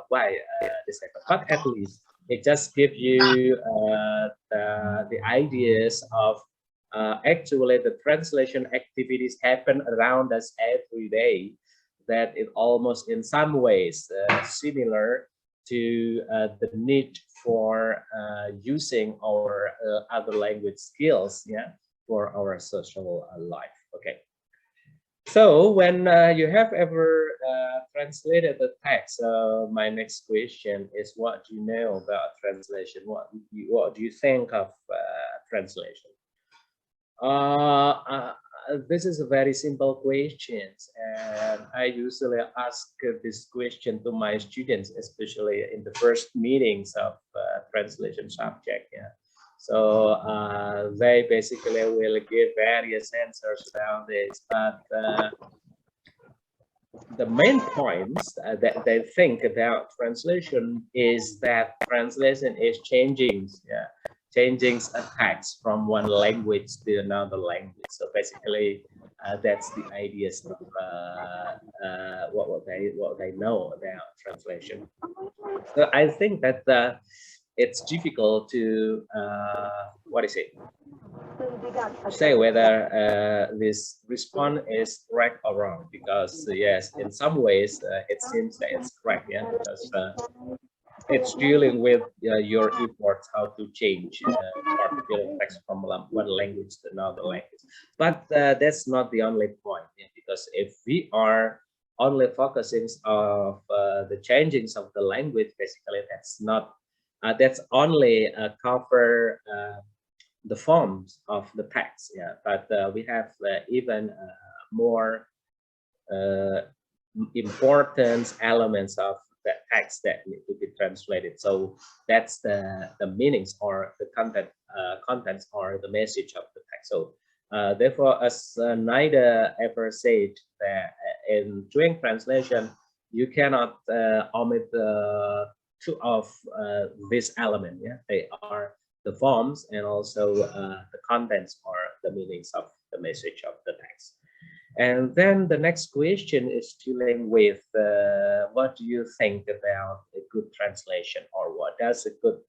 why this happens. But at least it just gives you the ideas of actually the translation activities happen around us every day, that it almost in some ways similar to the need for using our other language skills, yeah, for our social life. Okay. So when you have ever translated the text, my next question is, what do you know about translation? What do you think of translation? This is a very simple question, and I usually ask this question to my students, especially in the first meetings of translation subject. Yeah. So they basically will give various answers about this, but the main points that they think about translation is that translation is changing, yeah, changing a text from one language to another language. So basically, that's the ideas of what they know about translation. So I think that it's difficult to say whether this response is correct or wrong, because yes, in some ways it seems that it's correct, yeah, because it's dealing with your efforts how to change particular text from one language to another language. But that's not the only point, yeah, because if we are only focusing of the changings of the language, basically that's not that's only cover the forms of the text, yeah. But we have even more important elements of the text that need to be translated. So that's the meanings or the contents or the message of the text. So therefore, as Naida ever said, that in doing translation, you cannot omit two of this element. Yeah, they are the forms and also the contents or the meanings of the message of the text. And then the next question is dealing with what do you think about a good translation, or what does a good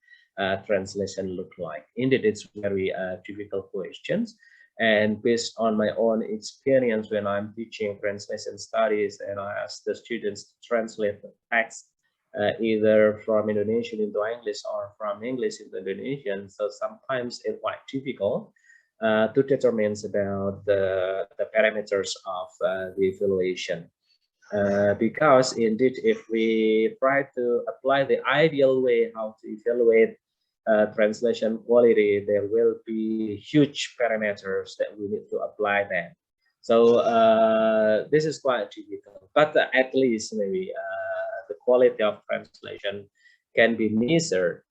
translation look like? Indeed, it's very difficult questions. And based on my own experience when I'm teaching translation studies and I ask the students to translate the text either from Indonesian into English or from English into Indonesian, so sometimes it's quite difficult to determine about the parameters of the evaluation. Because indeed, if we try to apply the ideal way how to evaluate translation quality, there will be huge parameters that we need to apply then. So this is quite difficult, but at least maybe the quality of translation can be measured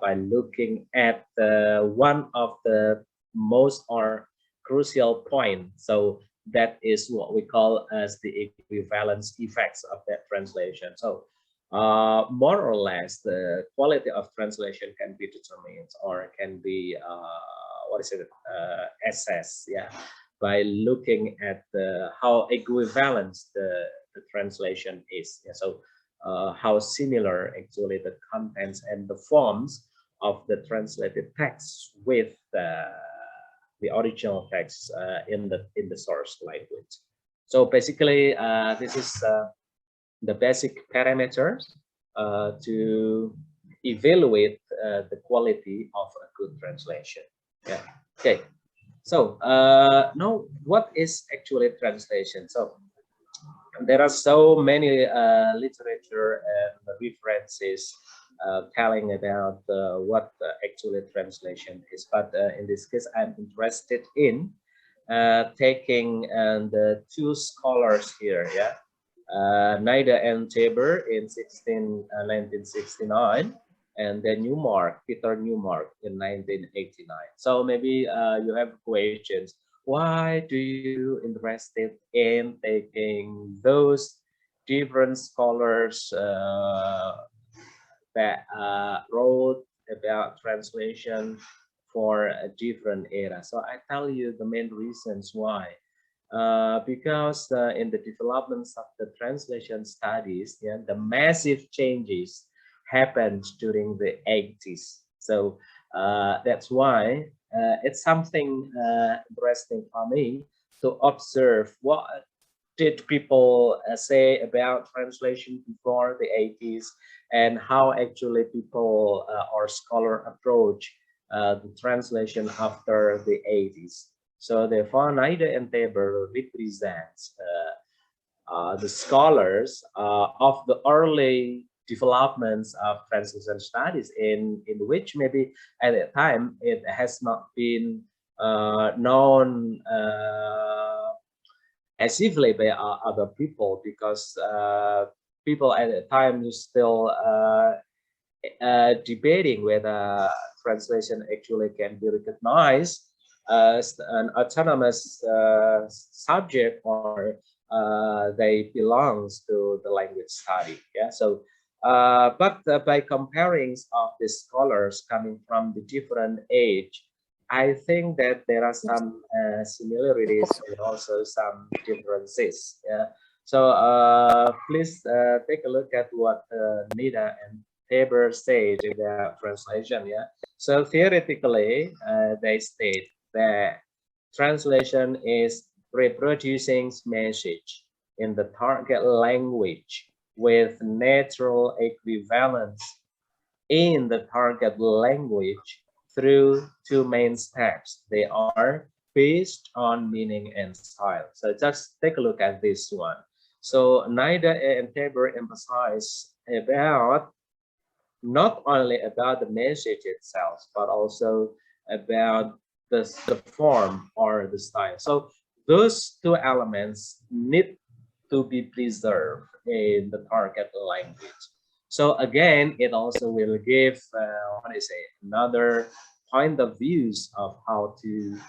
by looking at one of the most or crucial point. So that is what we call as the equivalence effects of that translation. So more or less the quality of translation can be determined or can be assessed, yeah, by looking at how equivalent the translation is. Yeah, so how similar actually the contents and the forms of the translated text with the original text in the source language. So basically, this is the basic parameters to evaluate the quality of a good translation. Yeah. Okay. So now, what is actually translation? So there are so many literature and references telling about what actually translation is, but in this case, I'm interested in taking the two scholars here. Yeah, Naida and Tabor in 1969, and then Newmark, Peter Newmark in 1989. So maybe you have questions. Why do you interested in taking those different scholars that wrote about translation for a different era? So I tell you the main reasons why. Because in the developments of the translation studies, yeah, the massive changes happened during the 80s. So that's why it's something interesting for me to observe what did people say about translation before the 80s and how actually people or scholar approach the translation after the 80s. So therefore, Naida and Tabor represents the scholars of the early developments of translation studies in which maybe at that time it has not been known actively by other people, because people at the time still debating whether translation actually can be recognized as an autonomous subject or they belongs to the language study. Yeah, so but by comparing of the scholars coming from the different age, I think that there are some similarities and also some differences. Yeah, so please take a look at what Nida and Tabor said about translation. Yeah, so theoretically they state that translation is reproducing message in the target language with natural equivalence in the target language through two main steps. They are based on meaning and style. So just take a look at this one. So Nida and Tabor emphasize about not only about the message itself, but also about the form or the style. So those two elements need to be preserved in the target language. So again, it also will give what I say, another point of views of how to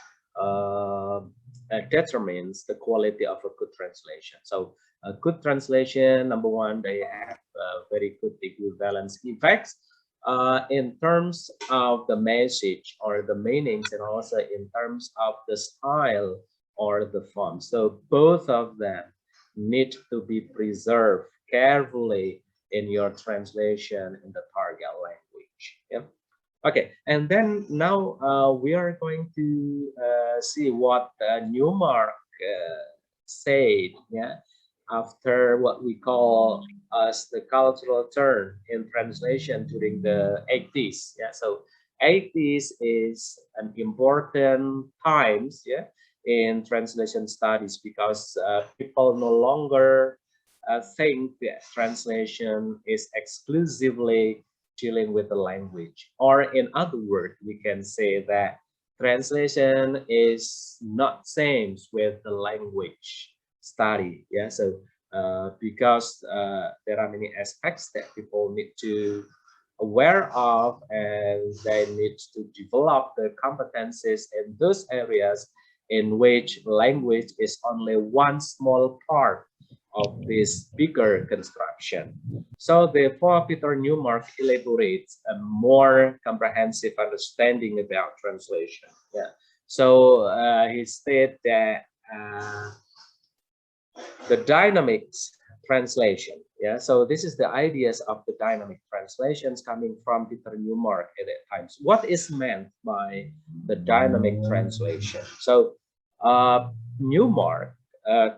determines the quality of a good translation. So a good translation, number one, they have very good equivalence effects in terms of the message or the meanings, and also in terms of the style or the form. So both of them need to be preserved carefully in your translation in the target language. Yeah. Okay, and then now we are going to see what Newmark said, yeah, after what we call as the cultural turn in translation during the 80s. Yeah, so 80s is an important times, yeah, in translation studies, because people no longer think that translation is exclusively dealing with the language, or in other words, we can say that translation is not same with the language study. Yeah, so because there are many aspects that people need to aware of, and they need to develop the competencies in those areas in which language is only one small part of this bigger construction. So therefore, Peter Newmark elaborates a more comprehensive understanding about translation. Yeah. So he stated that the dynamics translation. Yeah. So this is the ideas of the dynamic translations coming from Peter Newmark at that time. So what is meant by the dynamic translation? So Newmark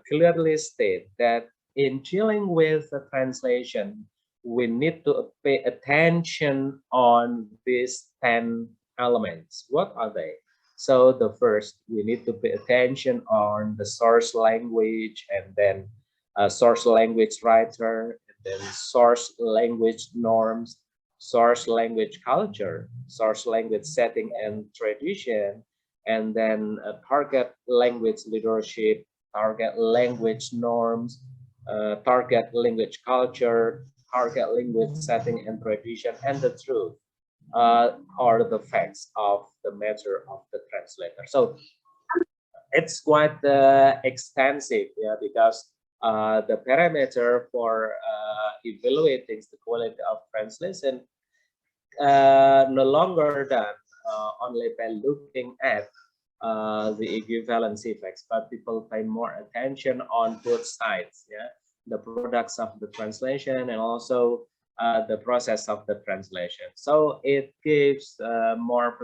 clearly state that in dealing with the translation, we need to pay attention on these 10 elements. What are they? So the first, we need to pay attention on the source language, and then source language writer, and then source language norms, source language culture, source language setting and tradition, and then target language leadership, target language norms, target language culture, target language setting and tradition and the truth or the facts of the matter of the translator. So it's quite extensive, yeah, because the parameter for evaluating the quality of translation no longer than only by looking at the equivalency effects, but people pay more attention on both sides, yeah, the products of the translation and also the process of the translation. So it gives more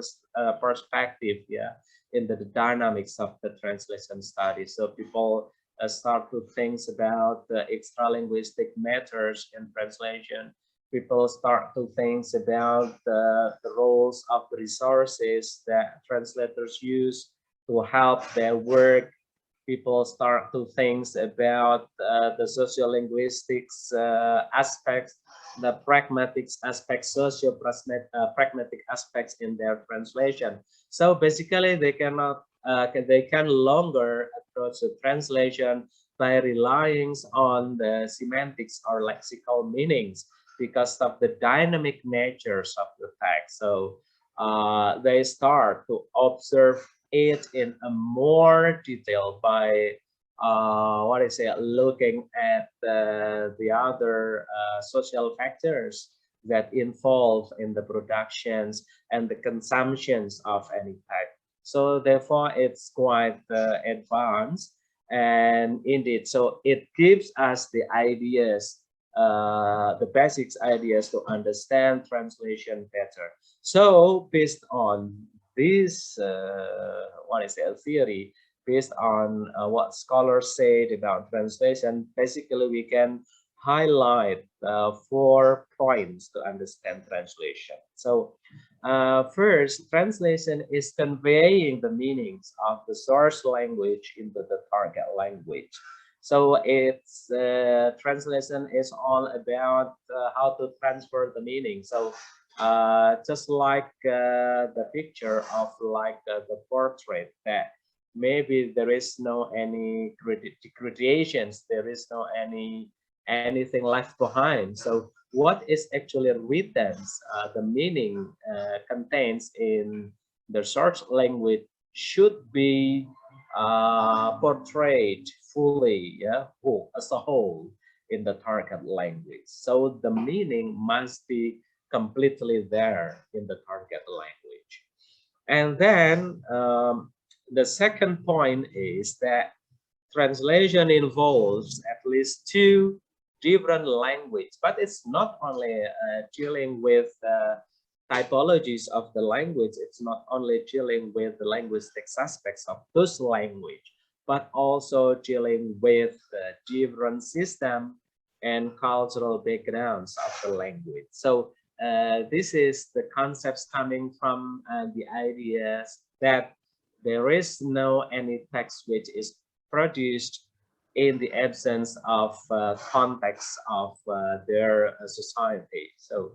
perspective, yeah, in the dynamics of the translation study. So people start to think about the extra linguistic matters in translation. People start to think about the roles of the resources that translators use to help their work. People start to think about the sociolinguistics aspects, the pragmatic aspects, pragmatic aspects in their translation. So basically, they can longer approach the translation by relying on the semantics or lexical meanings because of the dynamic natures of the text. So they start to observe it in a more detail by looking at the other social factors that involve in the productions and the consumptions of any type. So therefore it's quite advanced, and indeed, so it gives us the ideas, the basics ideas to understand translation better. So based on this theory, based on what scholars said about translation, basically we can highlight 4 points to understand translation. So first, translation is conveying the meanings of the source language into the target language. So it's translation is all about how to transfer the meaning. So just like the picture of the portrait, that maybe there is no any gradations, there is no anything left behind. So what is actually written, the meaning contains in the source language should be portrayed fully, yeah, whole, as a whole in the target language. So the meaning must be completely there in the target language. And then the second point is that translation involves at least 2 different languages, but it's not only dealing with typologies of the language, it's not only dealing with the linguistic aspects of those language, but also dealing with different system and cultural backgrounds of the language. So this is the concepts coming from the ideas that there is no any text which is produced in the absence of context of their society. So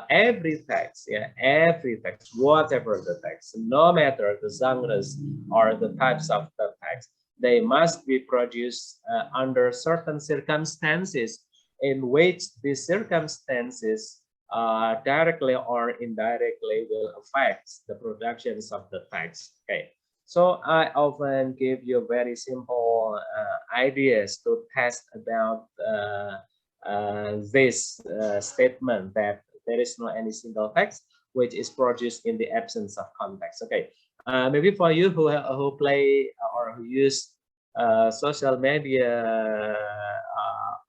every text, yeah, every text, whatever the text, no matter the genres or the types of the text, they must be produced under certain circumstances in which these circumstances directly or indirectly will affect the productions of the text. Okay, so I often give you very simple ideas to test about this statement that there is no any single text which is produced in the absence of context. Okay, maybe for you who play or who use social media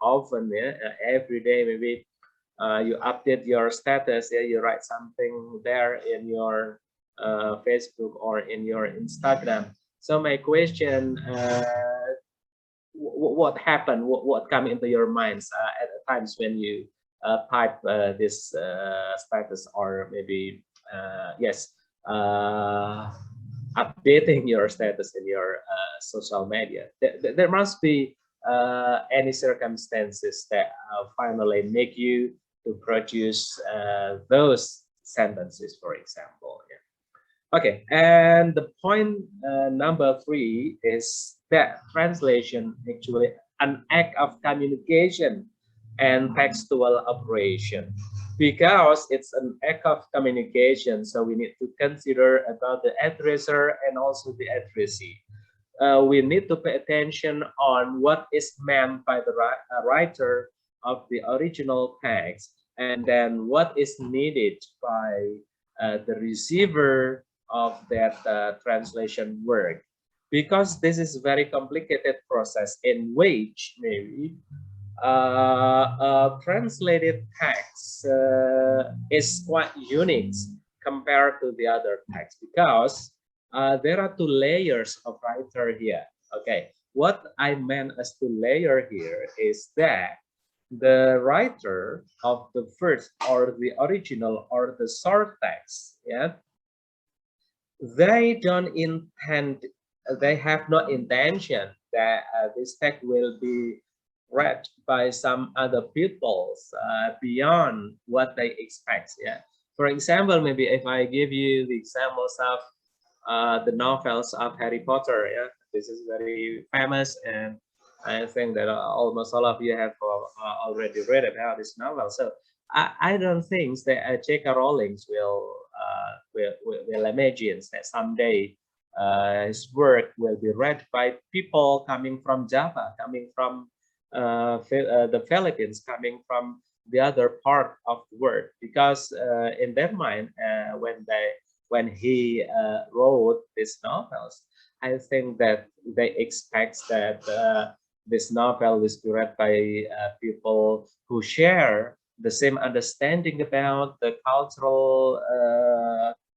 often, yeah, every day, maybe you update your status, yeah, you write something there in your Facebook or in your Instagram. So my question, what happened, what come into your minds at times when you type this status, or maybe yes, updating your status in your social media? There must be any circumstances that finally make you to produce those sentences, for example. Yeah. Okay, and the point number 3 is that translation actually an act of communication and textual operation. Because it's an act of communication, so we need to consider about the addresser and also the addressee. We need to pay attention on what is meant by the writer of the original text, and then what is needed by the receiver of that translation work. Because this is a very complicated process in which maybe translated text is quite unique compared to the other text, because there are two layers of writer here. Okay, what I meant as two layer here is that the writer of the first or the original or the source text, yeah, they don't intend, they have no intention that this text will be read by some other peoples beyond what they expect. Yeah, for example, maybe if I give you the examples of the novels of Harry Potter, yeah, this is very famous, and I think that almost all of you have already read about this novel. So I don't think that J.K. Rowling will imagine that someday his work will be read by people coming from Java, coming from the Philippines, coming from the other part of the world, because in their mind, when he wrote these novels, I think that they expect that this novel is read by people who share the same understanding about the cultural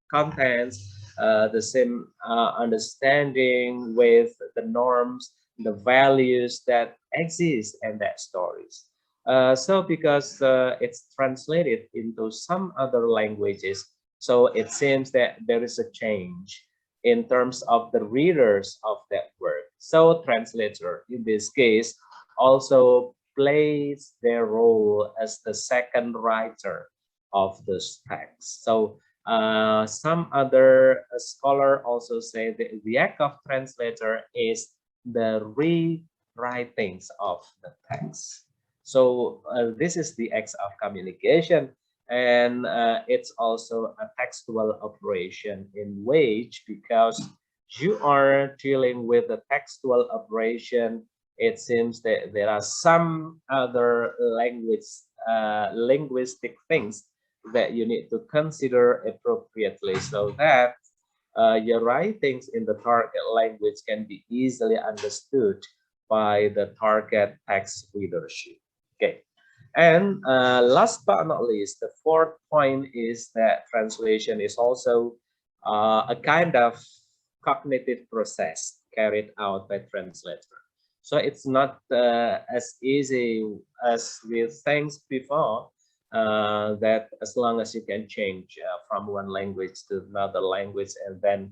contents, the same understanding with the norms, the values that exist in that stories. So because it's translated into some other languages, so it seems that there is a change in terms of the readers of that work. So translator in this case also plays their role as the second writer of the text. So some other scholar also say that the act of translator is the rewritings of the text. So this is the act of communication, and it's also a textual operation in which, because you are dealing with the textual operation, it seems that there are some other linguistic things that you need to consider appropriately, so that your writings in the target language can be easily understood by the target text readership. Okay. And last but not least, the fourth point is that translation is also a kind of cognitive process carried out by translator. So it's not as easy as we think before, that as long as you can change from one language to another language, and then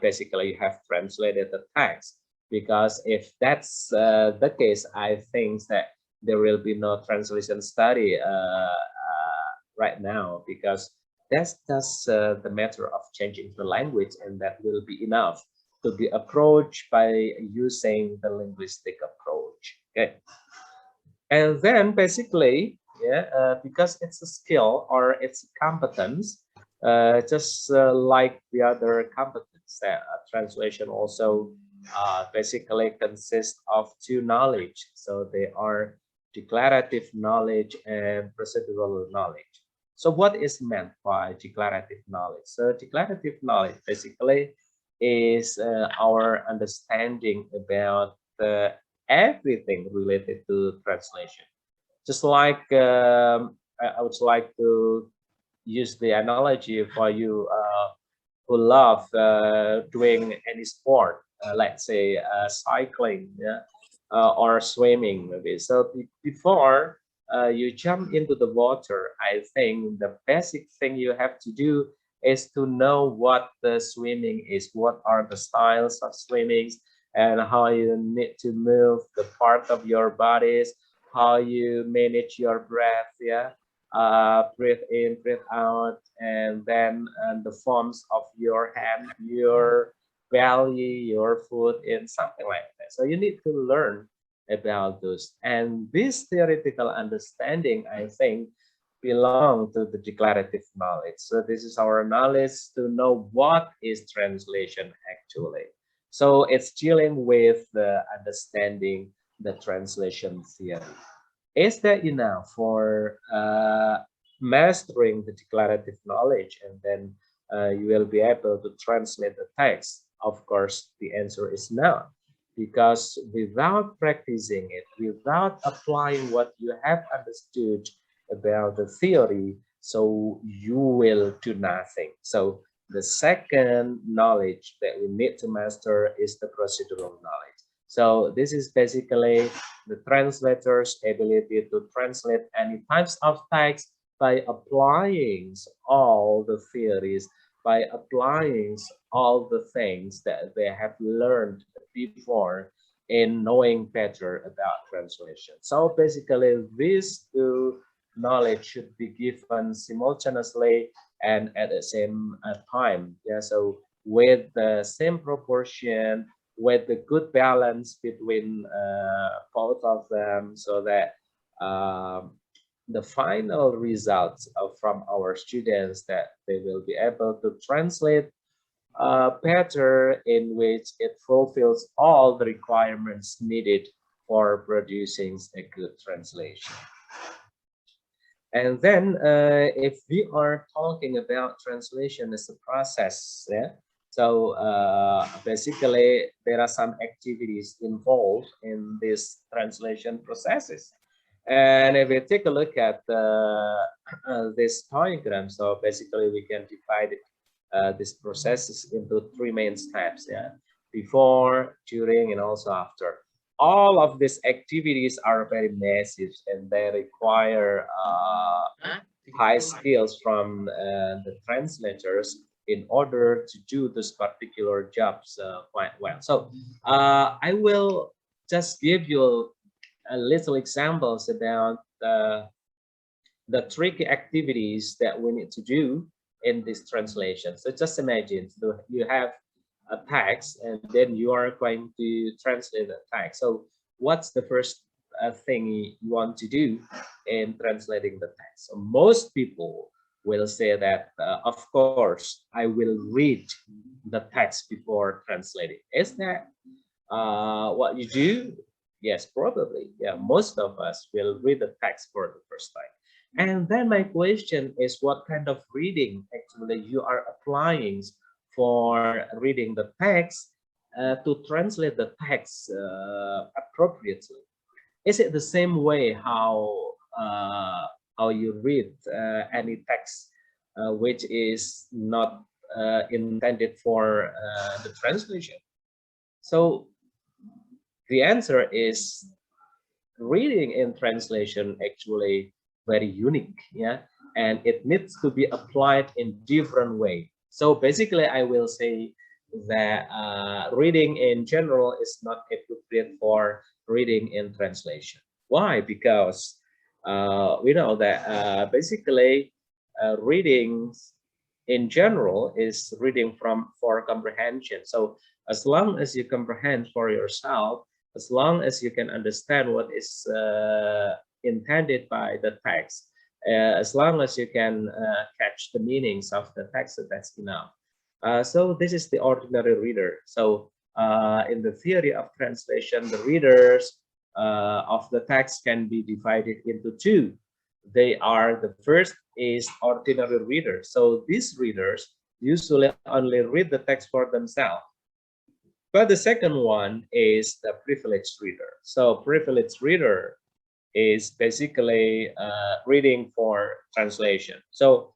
basically you have translated the text. Because if that's the case, I think that there will be no translation study right now, because that's just the matter of changing the language, and that will be enough to be approached by using the linguistic approach. Okay, and then basically, yeah, because it's a skill or it's a competence, just like the other competence, translation also basically consists of two knowledge. So they are declarative knowledge and procedural knowledge. So what is meant by declarative knowledge? So declarative knowledge basically is our understanding about everything related to translation. Just like I would like to use the analogy for you who love doing any sport, let's say cycling, yeah, or swimming maybe. So before you jump into the water, I think the basic thing you have to do is to know what the swimming is, what are the styles of swimming, and how you need to move the part of your bodies, how you manage your breath, yeah, breathe in, breathe out, and then the forms of your hand, your belly, your foot, and something like that. So you need to learn about those. And this theoretical understanding, I think, belong to the declarative knowledge. So this is our knowledge to know what is translation actually. So it's dealing with the understanding the translation theory. Is that enough for mastering the declarative knowledge, and then you will be able to translate the text? Of course, the answer is no, because without practicing it, without applying what you have understood about the theory, so you will do nothing. So the second knowledge that we need to master is the procedural knowledge. So this is basically the translator's ability to translate any types of text by applying all the theories, by applying all the things that they have learned before in knowing better about translation. So basically these two knowledge should be given simultaneously and at the same time. Yeah, so with the same proportion, with the good balance between both of them, so that the final results from our students, that they will be able to translate better, in which it fulfills all the requirements needed for producing a good translation. And then if we are talking about translation as a process, yeah, so basically there are some activities involved in these translation processes. And if we take a look at this diagram, so basically we can divide these processes into three main steps, yeah, before, during, and also after. All of these activities are very massive, and they require high skills from the translators in order to do this particular jobs quite well. So I will just give you a little examples about the tricky activities that we need to do in this translation. So just imagine, so you have a text, and then you are going to translate the text. So what's the first thing you want to do in translating the text? So most people will say that, of course, I will read the text before translating. Is that what you do? Yes, probably. Yeah, most of us will read the text for the first time. And then my question is, what kind of reading actually you are applying for reading the text to translate the text appropriately? Is it the same way how you read any text which is not intended for the translation? So the answer is, reading in translation actually very unique, yeah, and it needs to be applied in different way. So basically I will say that reading in general is not appropriate for reading in translation. Why? Because we know that basically reading in general is reading for comprehension. So as long as you comprehend for yourself, as long as you can understand what is intended by the text, as long as you can catch the meanings of the text, that's enough. So this is the ordinary reader. So in the theory of translation, the readers of the text can be divided into two. They are, the first is ordinary readers. So these readers usually only read the text for themselves. But the second one is the privileged reader. So privileged reader is basically reading for translation. So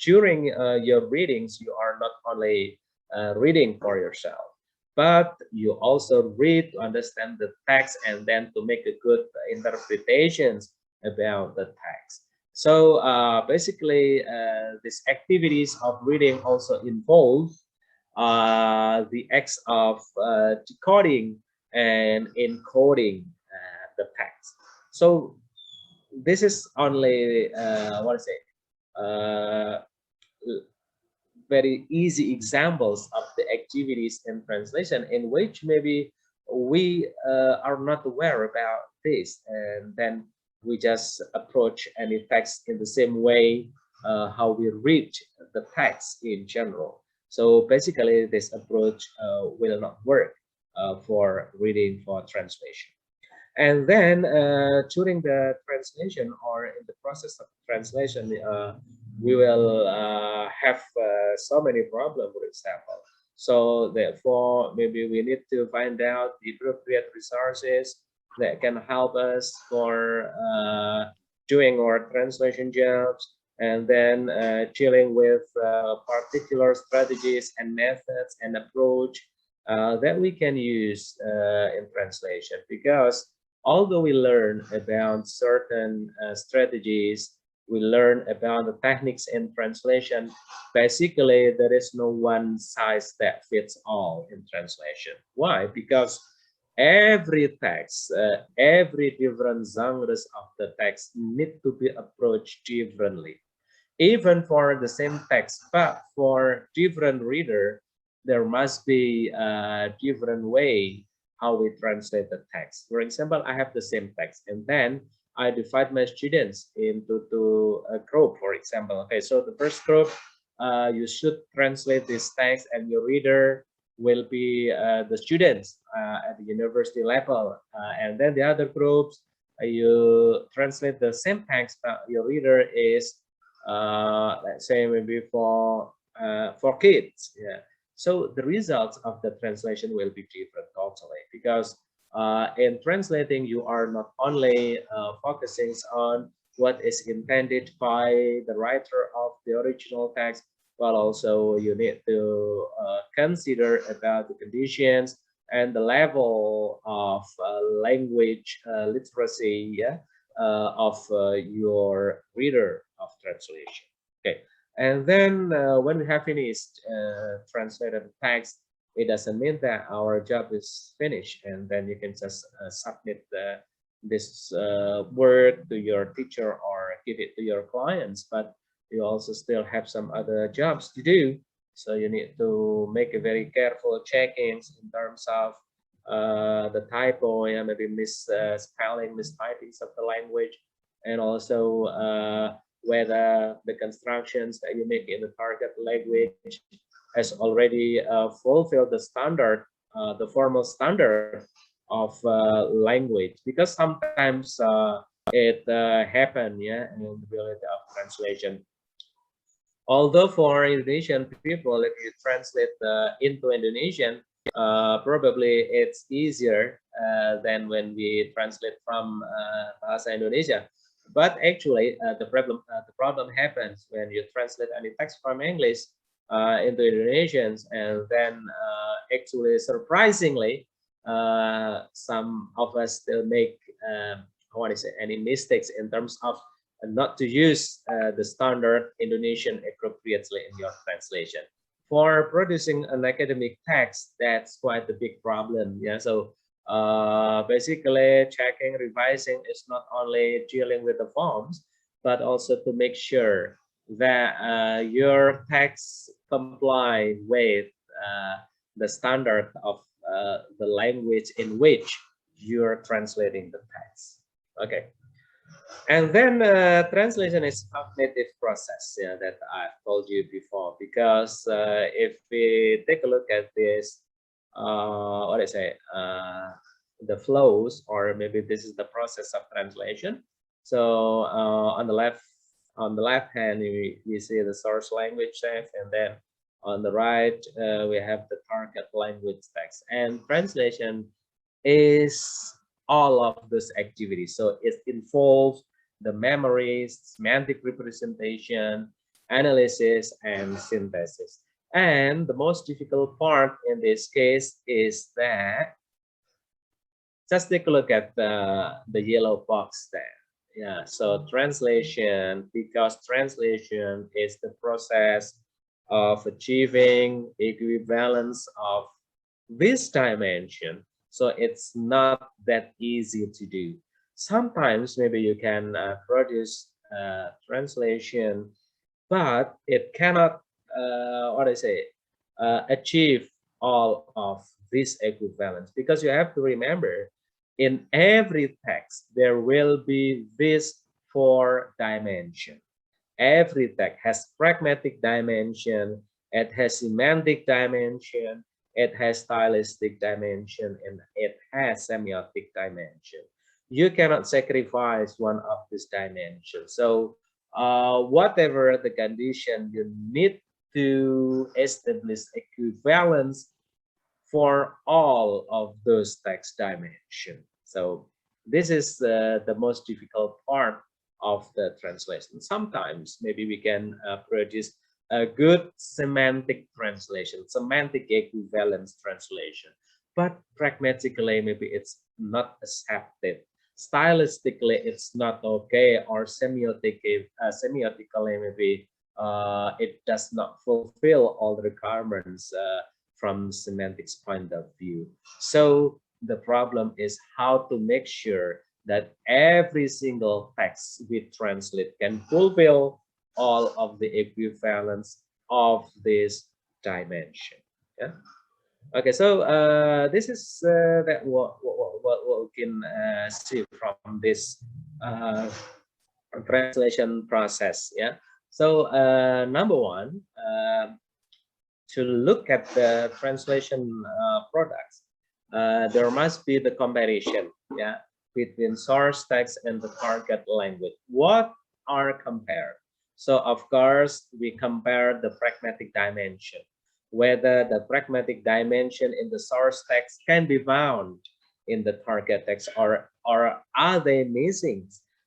during your readings, you are not only reading for yourself, but you also read to understand the text and then to make a good interpretations about the text. So basically, these activities of reading also involve the acts of decoding and encoding the text. So this is only very easy examples of the activities in translation, in which maybe we are not aware about this, and then we just approach any text in the same way how we read the text in general. So basically, this approach will not work for reading for translation. And then during the translation or in the process of translation, we will have so many problems, for example. So therefore, maybe we need to find out the appropriate resources that can help us for doing our translation jobs, and then dealing with particular strategies and methods and approach that we can use in translation. Because although we learn about certain strategies, we learn about the techniques in translation, basically there is no one size that fits all in translation. Why? Because every text, every different genres of the text need to be approached differently. Even for the same text, but for different reader, there must be a different way how we translate the text. For example, I have the same text, and then I divide my students into a group, for example. Okay, so the first group, you should translate this text, and your reader will be the students at the university level. And then the other groups, you translate the same text, but your reader is, let's say, maybe for kids. Yeah. So the results of the translation will be different totally, because in translating, you are not only focusing on what is intended by the writer of the original text, but also you need to consider about the conditions and the level of language literacy, yeah, of your reader of translation. Okay. And then when we have finished translated text, it doesn't mean that our job is finished, and then you can just submit this work to your teacher or give it to your clients, but you also still have some other jobs to do. So you need to make a very careful checkings in terms of the typo, yeah, maybe misspelling, mistypings of the language, and also whether the constructions that you make in the target language has already fulfilled the standard, the formal standard of language. Because sometimes it happens, yeah, in the reality of translation. Although for Indonesian people, if you translate into Indonesian, probably it's easier than when we translate from Bahasa Indonesia. But actually, the problem happens when you translate any text from English into Indonesians, and then actually, surprisingly, some of us still make any mistakes in terms of not to use the standard Indonesian appropriately in your translation. For producing an academic text, that's quite a big problem. Yeah, so basically checking, revising is not only dealing with the forms, but also to make sure that your text comply with the standard of the language in which you're translating the text. Okay. And then translation is a cognitive process, yeah, that I've told you before. Because if we take a look at this, what I say, the flows, or maybe this is the process of translation. So on the left hand, you see the source language text, and then on the right we have the target language text. And translation is all of those activities. So it involves the memories, semantic representation, analysis, and synthesis. And the most difficult part in this case is that, just take a look at the yellow box there. Yeah, so translation, because translation is the process of achieving equivalence of this dimension. So it's not that easy to do. Sometimes maybe you can produce translation, but it cannot, achieve all of this equivalence, because you have to remember in every text there will be this 4 dimension. Every text has pragmatic dimension, it has semantic dimension, it has stylistic dimension, and it has semiotic dimension. You cannot sacrifice one of these dimensions. So whatever the condition, you need to establish equivalence for all of those text dimensions. So this is the most difficult part of the translation. Sometimes maybe we can produce a good semantic translation, semantic equivalence translation, but pragmatically maybe it's not accepted. Stylistically it's not okay, or semiotically maybe it does not fulfill all the requirements from semantics point of view. So the problem is how to make sure that every single text we translate can fulfill all of the equivalence of this dimension. Yeah. Okay, so this is that what we can see from this translation process. Yeah. So number one, to look at the translation products, there must be the comparison, yeah, between source text and the target language. What are compared? So of course we compare the pragmatic dimension, whether the pragmatic dimension in the source text can be found in the target text, or are they missing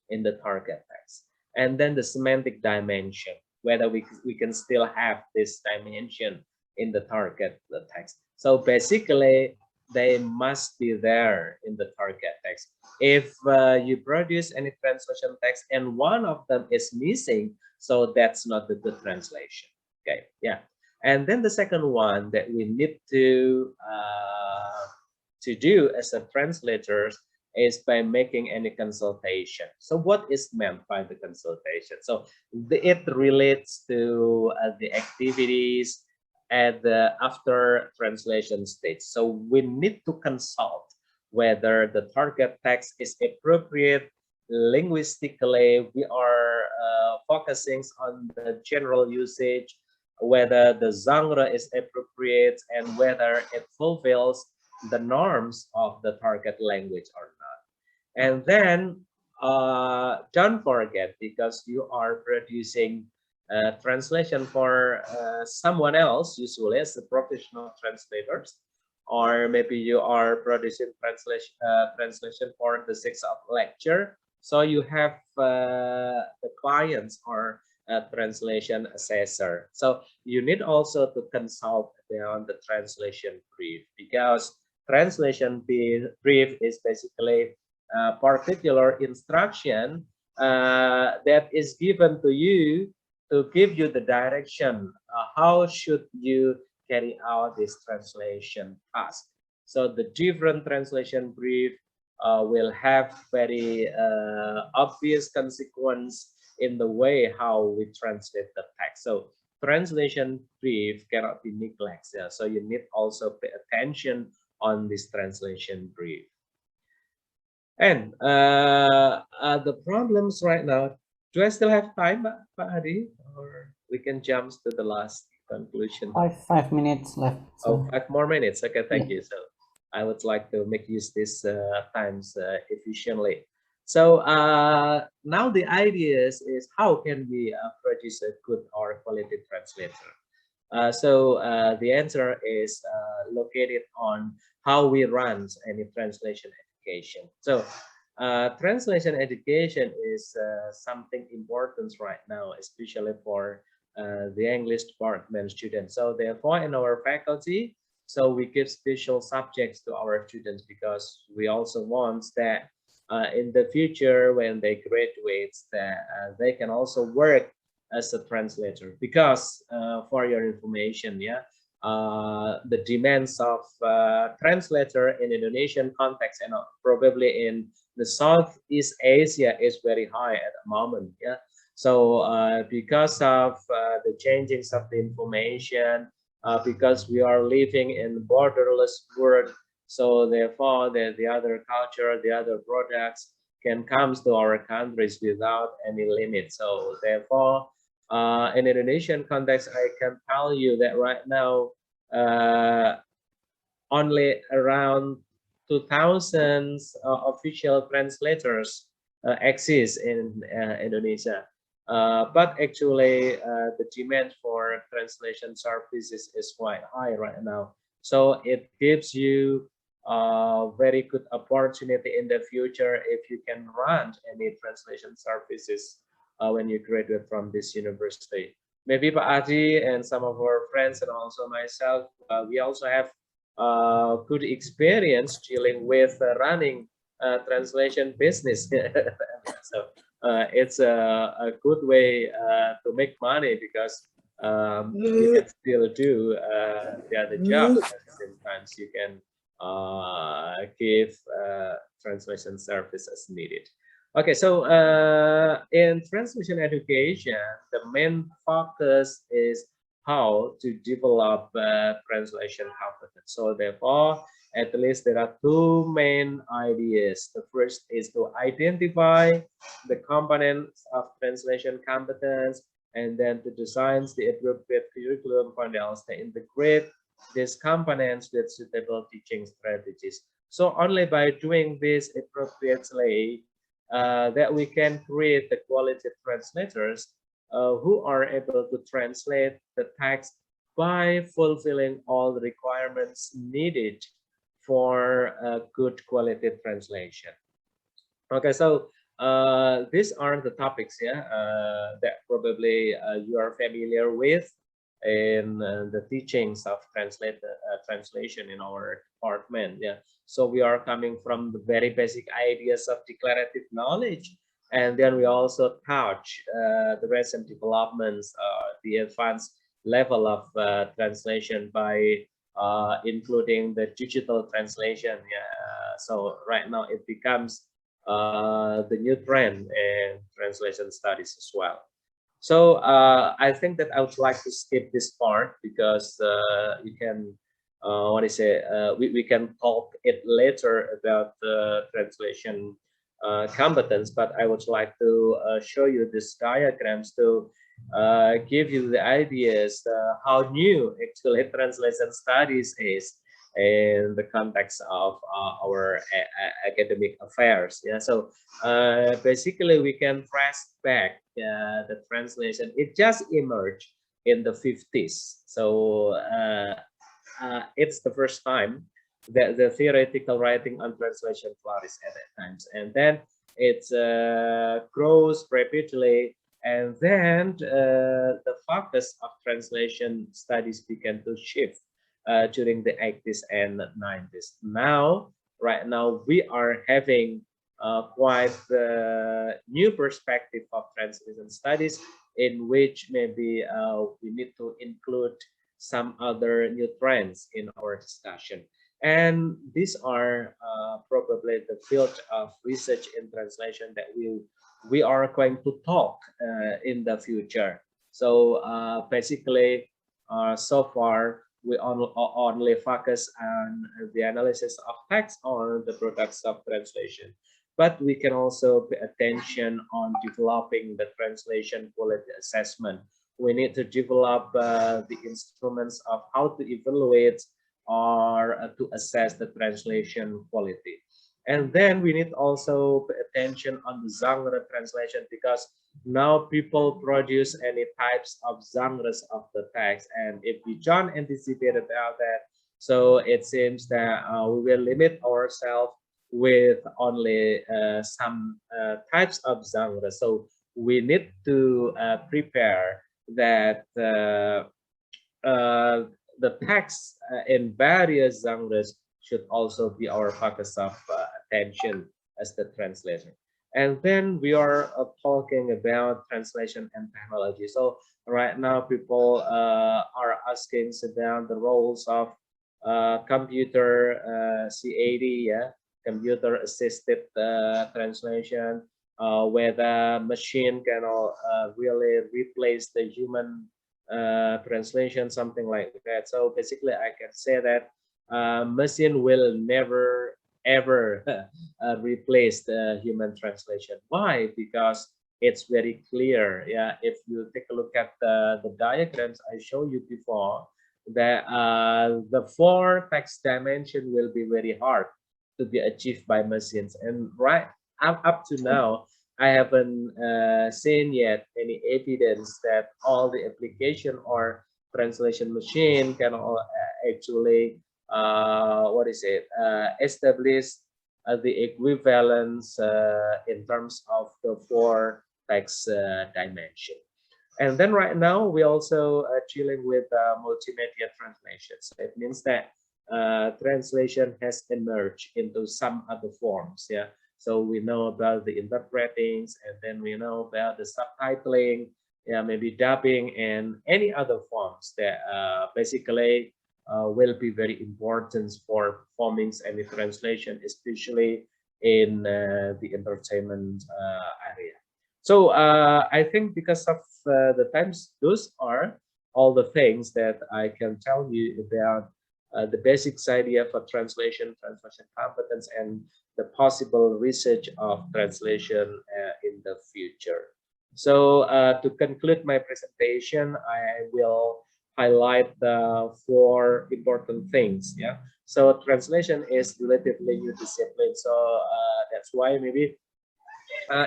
in the target text. And then the semantic dimension, whether we can still have this dimension in the target text. So basically they must be there in the target text. If you produce any translation text and one of them is missing, so that's not a good translation. Okay, yeah. And then the second one that we need to do as a translators is by making any consultation. So what is meant by the consultation? So it relates to the activities at the after translation stage. So we need to consult whether the target text is appropriate linguistically. We are focusing on the general usage, whether the genre is appropriate, and whether it fulfills the norms of the target language or not. And then don't forget, because you are producing translation for someone else, usually as the professional translators, or maybe you are producing translation for the sake of lecture. So you have the clients or translation assessor. So you need also to consult on the translation brief, because translation brief is basically a particular instruction that is given to you to give you the direction, how should you carry out this translation task. So the different translation brief will have very obvious consequence in the way how we translate the text. So translation brief cannot be neglected. So you need also pay attention on this translation brief. And the problems right now, do I still have time, Pak Hadi, or we can jump to the last conclusion? 5 minutes left. So. Oh, 5 more minutes. Okay, thank you. So I would like to make use this times efficiently. So now the idea is how can we produce a good or quality translator? So the answer is located on how we run any translation education. So translation education is something important right now, especially for the English department students. So therefore in our faculty, so we give special subjects to our students, because we also want that in the future when they graduate, that they can also work as a translator. Because for your information, yeah, the demands of translator in Indonesian context and probably in the Southeast Asia is very high at the moment. Yeah. So because of the changings of the information, because we are living in borderless world. So therefore, the other culture, the other products can come to our countries without any limit. So therefore, in Indonesian context, I can tell you that right now, only around 2,000 official translators exist in Indonesia. But actually, the demand for translation services is quite high right now. So it gives you a very good opportunity in the future if you can run any translation services when you graduate from this university. Maybe Pak Adi and some of our friends and also myself, we also have good experience dealing with running translation business. So it's a good way to make money because you can still do the other job at the same time. So you can give translation service as needed. Okay, so in translation education, the main focus is how to develop translation competence. So therefore, at least there are two main ideas. The first is to identify the components of translation competence, and then to design the appropriate curriculum for to integrate these components with suitable teaching strategies. So only by doing this appropriately that we can create the quality translators who are able to translate the text by fulfilling all the requirements needed for a good quality translation. Okay, so these are the topics, yeah, that probably you are familiar with in the teachings of translation in our department. Yeah, so we are coming from the very basic ideas of declarative knowledge, and then we also touch the recent developments, the advanced level of translation by including the digital translation. Yeah, so right now it becomes the new trend in translation studies as well. So I think that I would like to skip this part because you can, what is it? We can talk it later about the translation competence, but I would like to show you these diagrams to give you the ideas how new actually translation studies is in the context of our academic affairs. Yeah, so basically we can trace back the translation. It just emerged in the 50s, so it's the first time that the theoretical writing on translation flourished at that time, and then it grows rapidly, and then the focus of translation studies began to shift during the 80s and 90s. Now, right now, we are having quite the new perspective of translation studies, in which maybe we need to include some other new trends in our discussion. And these are probably the field of research in translation that we are going to talk in the future. So basically, so far, we only focus on the analysis of text or the products of translation. But we can also pay attention on developing the translation quality assessment. We need to develop the instruments of how to evaluate or to assess the translation quality. And then we need also pay attention on the genre translation, because now people produce any types of genres of the text. And if we don't anticipate about that, so it seems that we will limit ourselves with only some types of genres. So we need to prepare that the text in various genres should also be our focus of attention as the translator. And then we are talking about translation and technology. So right now people are asking about the roles of computer CAD, yeah, computer assisted translation, whether machine can really replace the human translation, something like that. So basically, I can say that machine will never ever replace the human translation. Why? Because it's very clear. Yeah, if you take a look at the diagrams I showed you before, that the 4 text dimension will be very hard to be achieved by machines. And right up to now, I haven't seen yet any evidence that all the application or translation machine can actually establish the equivalence in terms of the 4 text dimension. And then right now we also dealing with multimedia translations. So it means that translation has emerged into some other forms. Yeah. So we know about the interpretings, and then we know about the subtitling, yeah, maybe dubbing, and any other forms that basically will be very important for performing any translation, especially in the entertainment area. So I think because of the times, those are all the things that I can tell you about the basics idea for translation competence, and the possible research of translation in the future. So to conclude my presentation, I will highlight the 4 important things. Yeah. So translation is relatively new discipline. So that's why maybe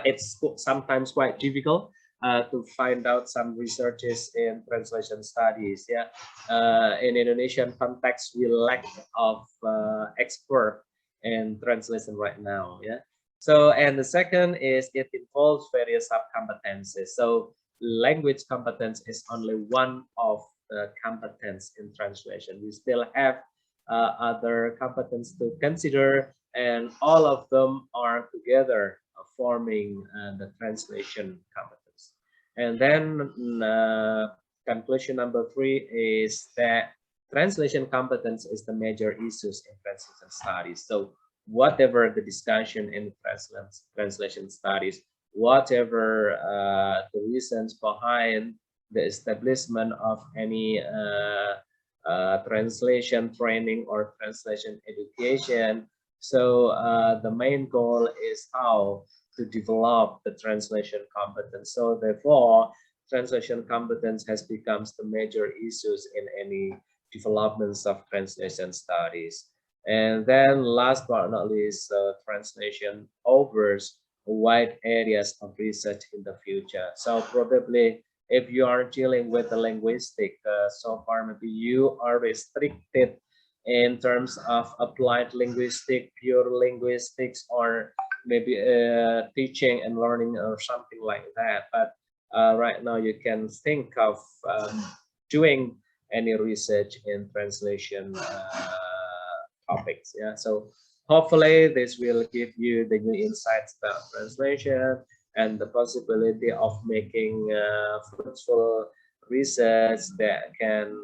it's sometimes quite difficult to find out some researches in translation studies. Yeah, in Indonesian context, we lack of expert in translation right now. Yeah. So, and the second is it involves various sub-competencies. So language competence is only one of the competence in translation. We still have other competence to consider, and all of them are together forming the translation competence. And then conclusion number 3 is that translation competence is the major issues in translation studies. So whatever the discussion in translation studies, whatever the reasons behind the establishment of any translation training or translation education, so the main goal is how to develop the translation competence. So therefore, translation competence has become the major issues in any developments of translation studies. And then last but not least, translation covers wide areas of research in the future. So probably if you are dealing with the linguistic, so far maybe you are restricted in terms of applied linguistic, pure linguistics, or maybe teaching and learning or something like that. But right now you can think of doing any research in translation topics. Yeah, so hopefully this will give you the new insights about translation and the possibility of making fruitful research that can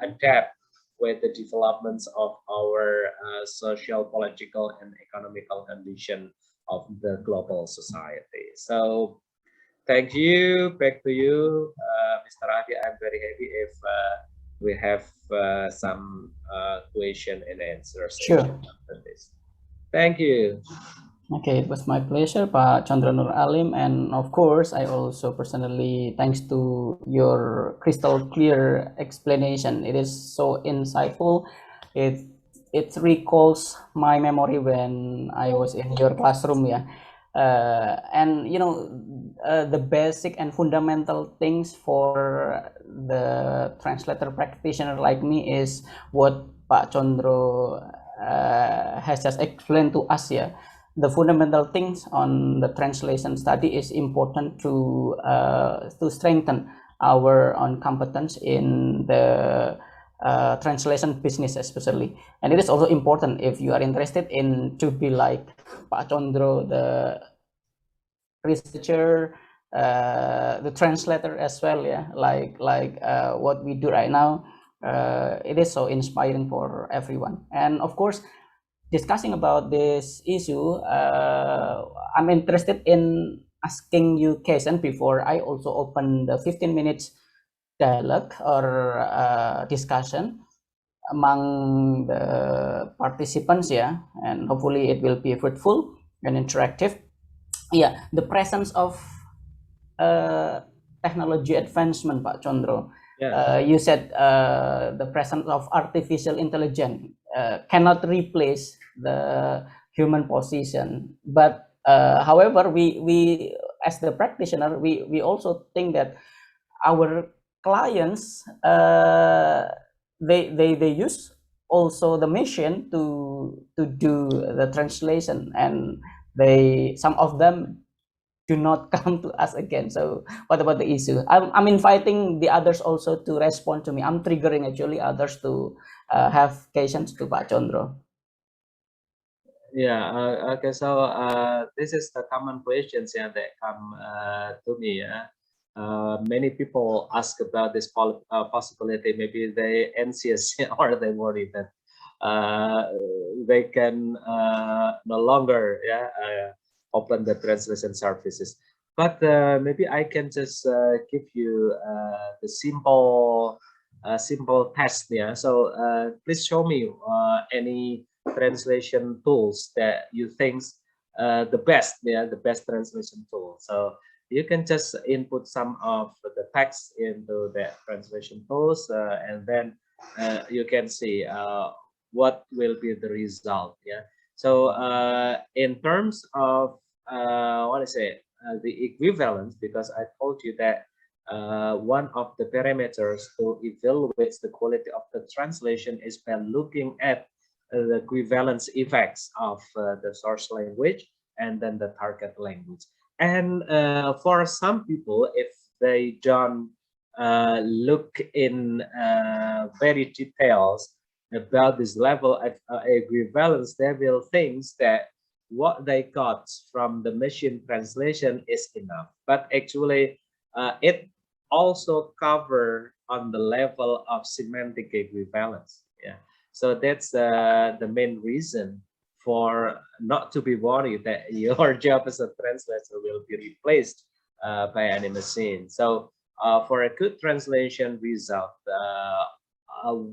adapt with the developments of our social, political, and economical condition of the global society. So thank you. Back to you, Mr. Adi. I'm very happy if we have some question and answer session after this. Thank you. Okay, it was my pleasure, Pak Condro Nur Alim, and of course, I also personally thanks to your crystal clear explanation. It is so insightful. It recalls my memory when I was in your classroom, yeah. And you know, the basic and fundamental things for the translator practitioner like me is what Pak Condro has just explained to us, yeah. The fundamental things on the translation study is important to strengthen our own competence in the translation business especially. And it is also important if you are interested in to be like Pak Condro, the researcher, the translator as well, yeah, like what we do right now. It is so inspiring for everyone. And of course, discussing about this issue, I'm interested in asking you question before I also open the 15 minutes dialogue or discussion among the participants, yeah, and hopefully it will be fruitful and interactive. Yeah, the presence of technology advancement, Pak Condro. Yeah. You said the presence of artificial intelligence cannot replace the human position, but however, we as the practitioner, we also think that our clients they use also the machine to do the translation, and some of them do not come to us again. So what about the issue? I'm inviting the others also to respond to me. I'm triggering actually others to have questions to Pak Condro. Yeah, okay, so this is the common questions, yeah, that come to me. Many people ask about this possibility. Maybe they anxious or they worry that they can no longer, yeah, open the translation services. But maybe I can just give you the simple test, yeah. So please show me any translation tools that you think the best, yeah, the best translation tool. So you can just input some of the text into the translation tools, and then you can see what will be the result. Yeah. So in terms of what is it, the equivalence, because I told you that one of the parameters to evaluate the quality of the translation is by looking at the equivalence effects of the source language and then the target language. And for some people, if they don't look in very details about this level of equivalence, they will think that what they got from the machine translation is enough. But actually, it also cover on the level of semantic equivalence. Yeah. So that's the main reason for not to be worried that your job as a translator will be replaced by any machine. So for a good translation result,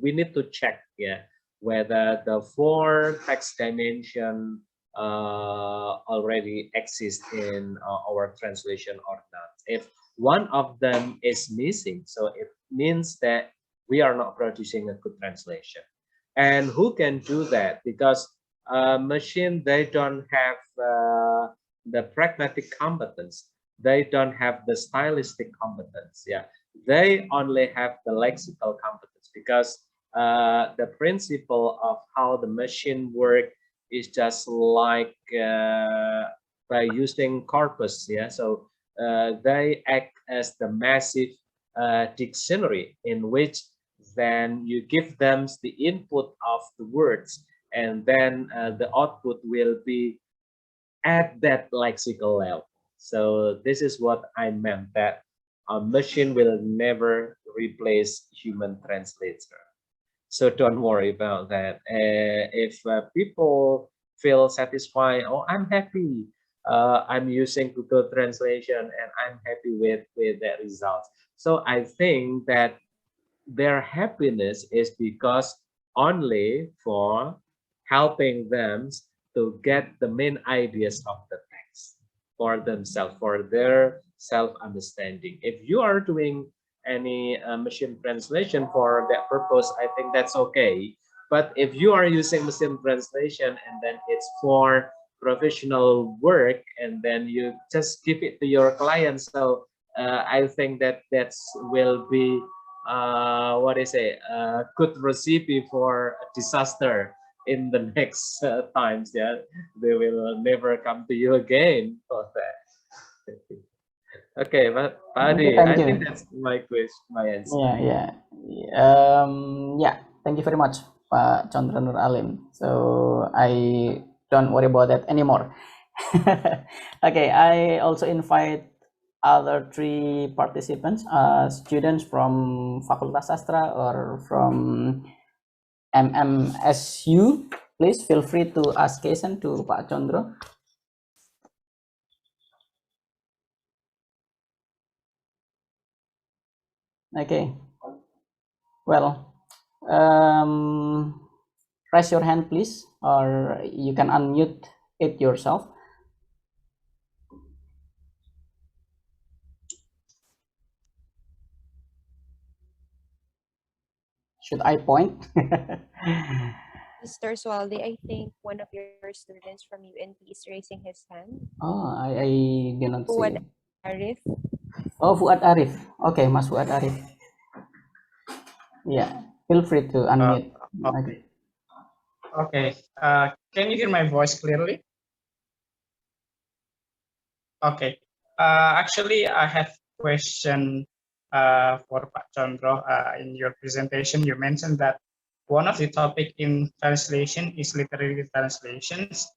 we need to check, yeah, whether the 4 text dimension already exist in our translation or not. If one of them is missing, so it means that we are not producing a good translation. And who can do that? Because machine, they don't have the pragmatic competence. They don't have the stylistic competence. Yeah, they only have the lexical competence, because the principle of how the machine work is just like by using corpus. Yeah, so they act as the massive dictionary in which then you give them the input of the words, and then the output will be at that lexical level. So this is what I meant, that a machine will never replace human translator. So don't worry about that. If people feel satisfied, oh, I'm happy, I'm using Google Translation and I'm happy with that result. So I think that their happiness is because only for helping them to get the main ideas of the text for themselves, for their self-understanding. If you are doing any machine translation for that purpose, I think that's okay. But if you are using machine translation and then it's for professional work, and then you just give it to your clients, so I think that will be what is it, good recipe for a disaster in the next times. Yeah, they will never come to you again for that. Okay, but Adi, I think that's my question, my answer. Yeah. Yeah, thank you very much, Pak Condro Nur Alim. So I don't worry about that anymore. Okay, I also invite other 3 participants, students from Fakultas Sastra or from MMSU. Please feel free to ask question to Pak Condro. Okay. Well, raise your hand, please, or you can unmute it yourself. Should I point? Mr. Sualdi, I think one of your students from UNP is raising his hand. Oh, I did not see. Fuad Arif. Oh, Fuad Arif. Okay, Mas Fuad Arif. Yeah, feel free to unmute. Okay. Okay. Can you hear my voice clearly? Okay. Actually, I have a question for Pak Condro. In your presentation, you mentioned that one of the topic in translation is literary translations.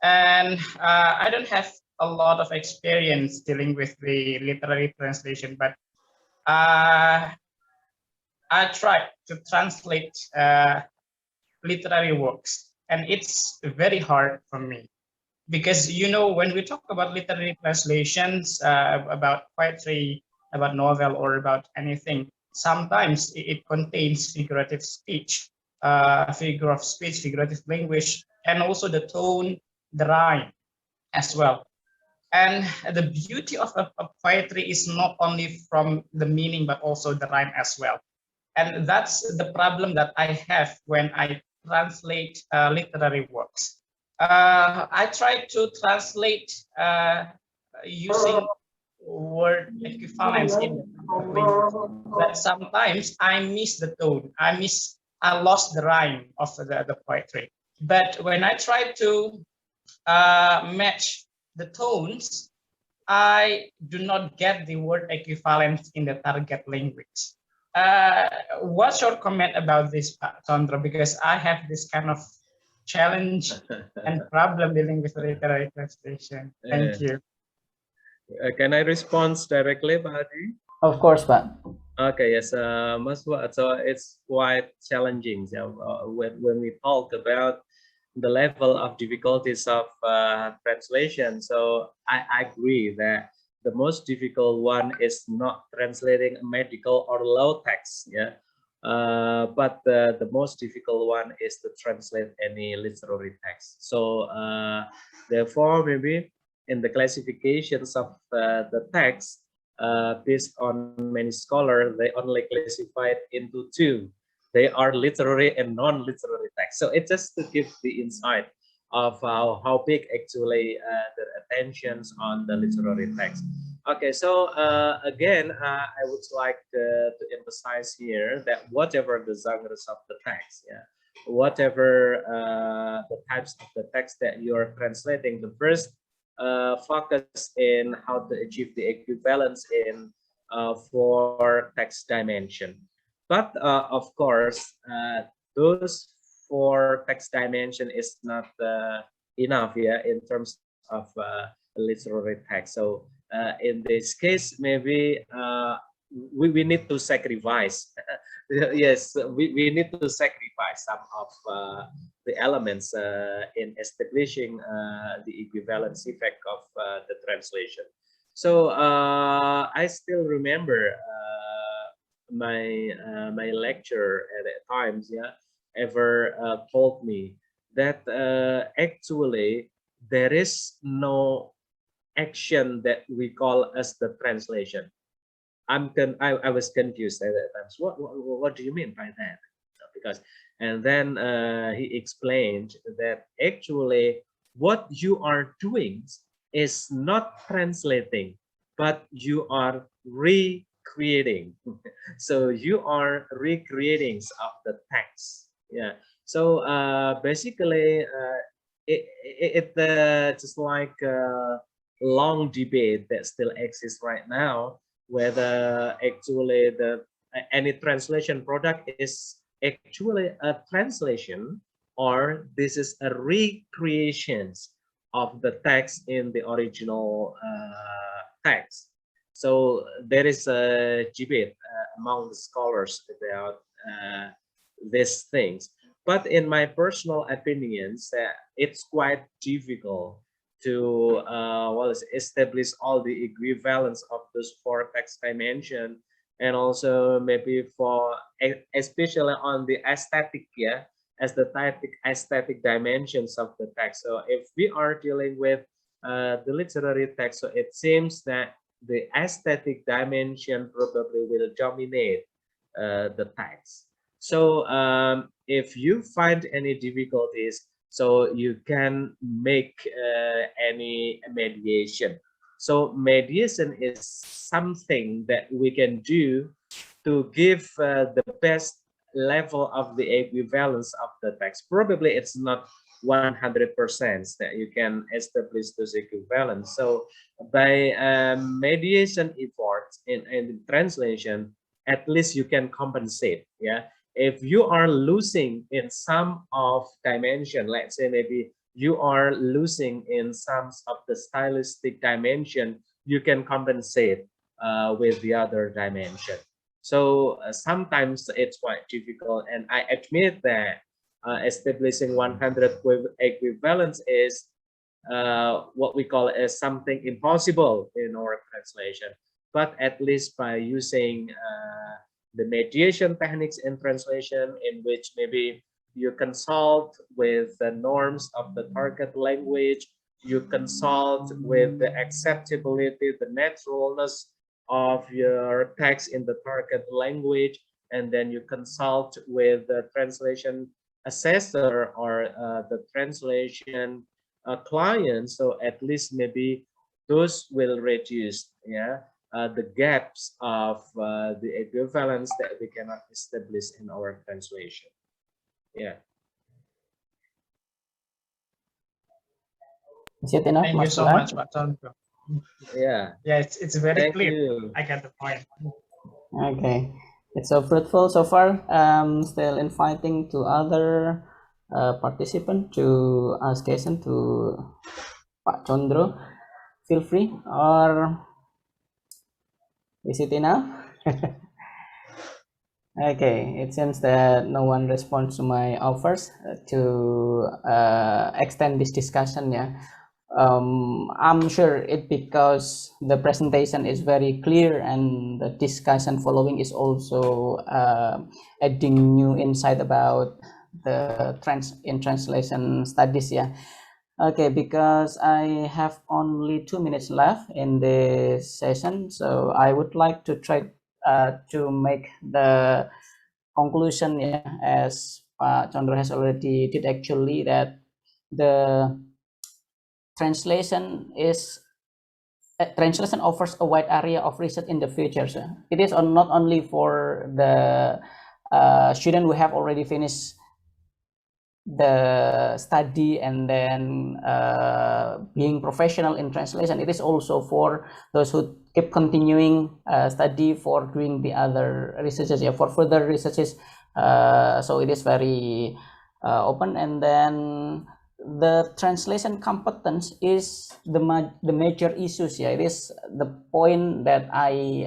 And I don't have a lot of experience dealing with the literary translation, but I tried to translate literary works, and it's very hard for me because when we talk about literary translations, about poetry, about novel, or about anything, sometimes it contains figurative speech, figure of speech, figurative language, and also the tone, the rhyme as well. And the beauty of a poetry is not only from the meaning but also the rhyme as well. And that's the problem that I have when I translate literary works. I try to translate using word equivalence in the language, but sometimes I miss the tone. I lost the rhyme of the poetry. But when I try to match the tones, I do not get the word equivalence in the target language. What's your comment about this, Pak Condro? Because I have this kind of challenge and problem dealing with literary translation. Thank you. Can I respond directly, Pak Hadi? Of course, Pak. Okay, yes, Mas Fuad. So it's quite challenging when we talk about the level of difficulties of translation. So I agree that the most difficult one is not translating a medical or law text, yeah. But the most difficult one is to translate any literary text. So therefore, maybe in the classifications of the text, based on many scholars, they only classify it into two. They are literary and non-literary text. So it's just to give the insight of how big actually the attentions on the literary text. Okay, so again, I would like to emphasize here that whatever the genres of the text, yeah, whatever the types of the text that you are translating, the first focus in how to achieve the equivalence in for text dimension. But of course, those for text dimension is not enough, yeah, in terms of literary text. So in this case, maybe we need to sacrifice. Yes, we need to sacrifice some of the elements in establishing the equivalence effect of the translation. So I still remember my lecturer at times, yeah, ever told me that actually there is no action that we call as the translation. I was confused at that time. So what do you mean by that? Because and then he explained that actually what you are doing is not translating, but you are recreating. So you are recreating of the text. Yeah. So basically, it just like a long debate that still exists right now, whether actually any translation product is actually a translation or this is a recreation of the text in the original text. So there is a debate among the scholars about these things. But in my personal opinions, it's quite difficult to establish all the equivalence of those four text dimensions and also maybe for especially on the aesthetic, yeah, aesthetic dimensions of the text. So if we are dealing with the literary text, so it seems that the aesthetic dimension probably will dominate the text. So if you find any difficulties, so you can make any mediation. So mediation is something that we can do to give the best level of the equivalence of the text. Probably it's not 100% that you can establish those equivalence. So by mediation efforts in translation, at least you can compensate. Yeah, if you are losing in some of dimension, let's say maybe you are losing in some of the stylistic dimension, you can compensate with the other dimension. So sometimes it's quite difficult, and I admit that establishing 100 equivalence is what we call as something impossible in our translation. But at least by using the mediation techniques in translation, in which maybe you consult with the norms of the target language, you consult with the acceptability, the naturalness of your text in the target language, and then you consult with the translation assessor or the translation client. So at least maybe those will reduce, yeah, the gaps of the equivalence that we cannot establish in our translation. Yeah. Is it enough? Thank you so much, Pak Condro. Yeah. Yeah, it's very Thank clear. you. I get the point. Okay, it's so fruitful so far. Still inviting to other participants to ask question to Pak Condro. Feel free, or is it enough? Okay, it seems that no one responds to my offers to extend this discussion. Yeah, I'm sure it because the presentation is very clear and the discussion following is also adding new insight about the translation studies. Yeah. Okay, because I have only 2 minutes left in this session, so I would like to try to make the conclusion, yeah, as Condro has already did actually, that the translation offers a wide area of research in the future. So it is not only for the student who have already finished the study and then being professional in translation. It is also for those who keep continuing study for doing the other researches, yeah, for further researches. So it is very open. And then the translation competence is the major issues. Yeah, it is the point that I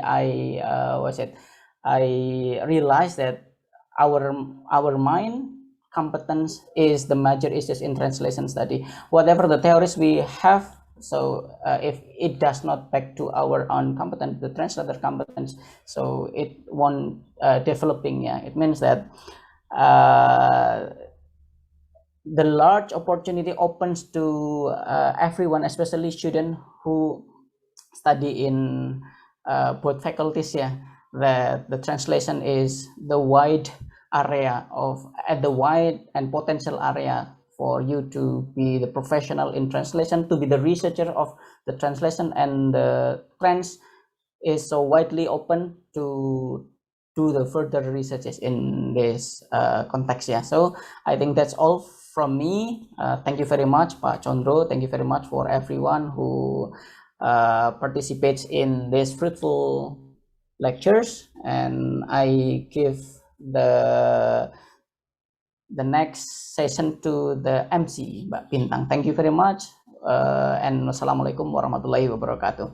realized that our mind competence is the major issues in translation study. Whatever the theories we have, so if it does not back to our own competence, the translator competence, so it won't developing. Yeah, it means that the large opportunity opens to everyone, especially students who study in both faculties. Yeah, that the translation is the wide area of the wide and potential area for you to be the professional in translation, to be the researcher of the translation, and the trends is so widely open to do the further researches in this context. Yeah, so I think that's all from me. Thank you very much, Pak Condro. Thank you very much for everyone who participates in this fruitful lectures, and I give the next session to the MC, Mbak Bintang. Thank you very much, and wassalamualaikum warahmatullahi wabarakatuh.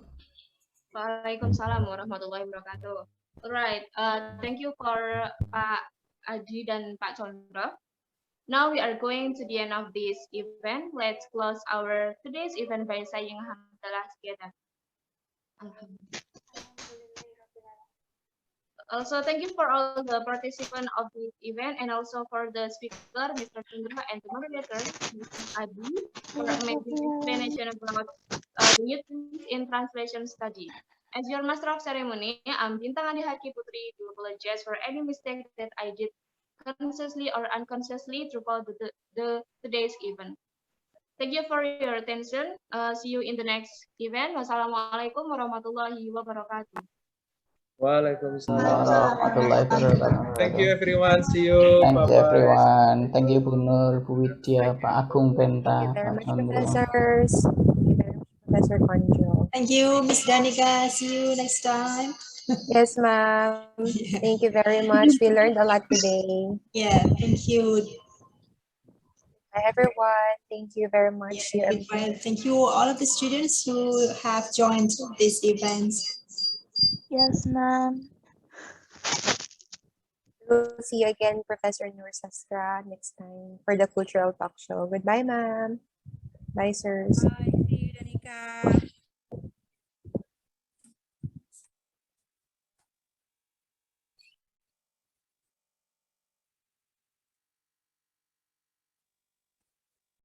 Waalaikumsalam warahmatullahi wabarakatuh. Alright, thank you for Pak Adi dan Pak Condro. Now we are going to the end of this event. Let's close our today's event by saying alhamdulillah together. Alhamdulillah. Also, thank you for all the participants of this event and also for the speaker, Mr. Condro, and the moderator, Mr. Adi, for amazing explanation about the youth in translation study. As your master of ceremony, I'm Bintang Adi Haki Putri to apologize for any mistake that I did consciously or unconsciously throughout today's event. Thank you for your attention. See you in the next event. Wassalamualaikum warahmatullahi wabarakatuh. Waalaikumsalam. Warahmatullahi wabarakatuh. Thank you everyone. See you. Thank you Bye-bye. everyone. Thank you Bu Nur, Bu Widya, Pak Agung Thank Penta, you very Pak much, Condro. professors. Thank you very much, Professor Condro. Thank you, Miss Danica. See you next time. Yes, ma'am. Thank you very much. We learned a lot today. Yeah, thank you. Hi, everyone. Thank you very much. Yeah, goodbye. Thank you all of the students who have joined this event. Yes, ma'am. We'll see you again, Professor Nur Sastra, next time for the Cultural Talk Show. Goodbye, ma'am. Bye, sirs. Bye. See you, Danica.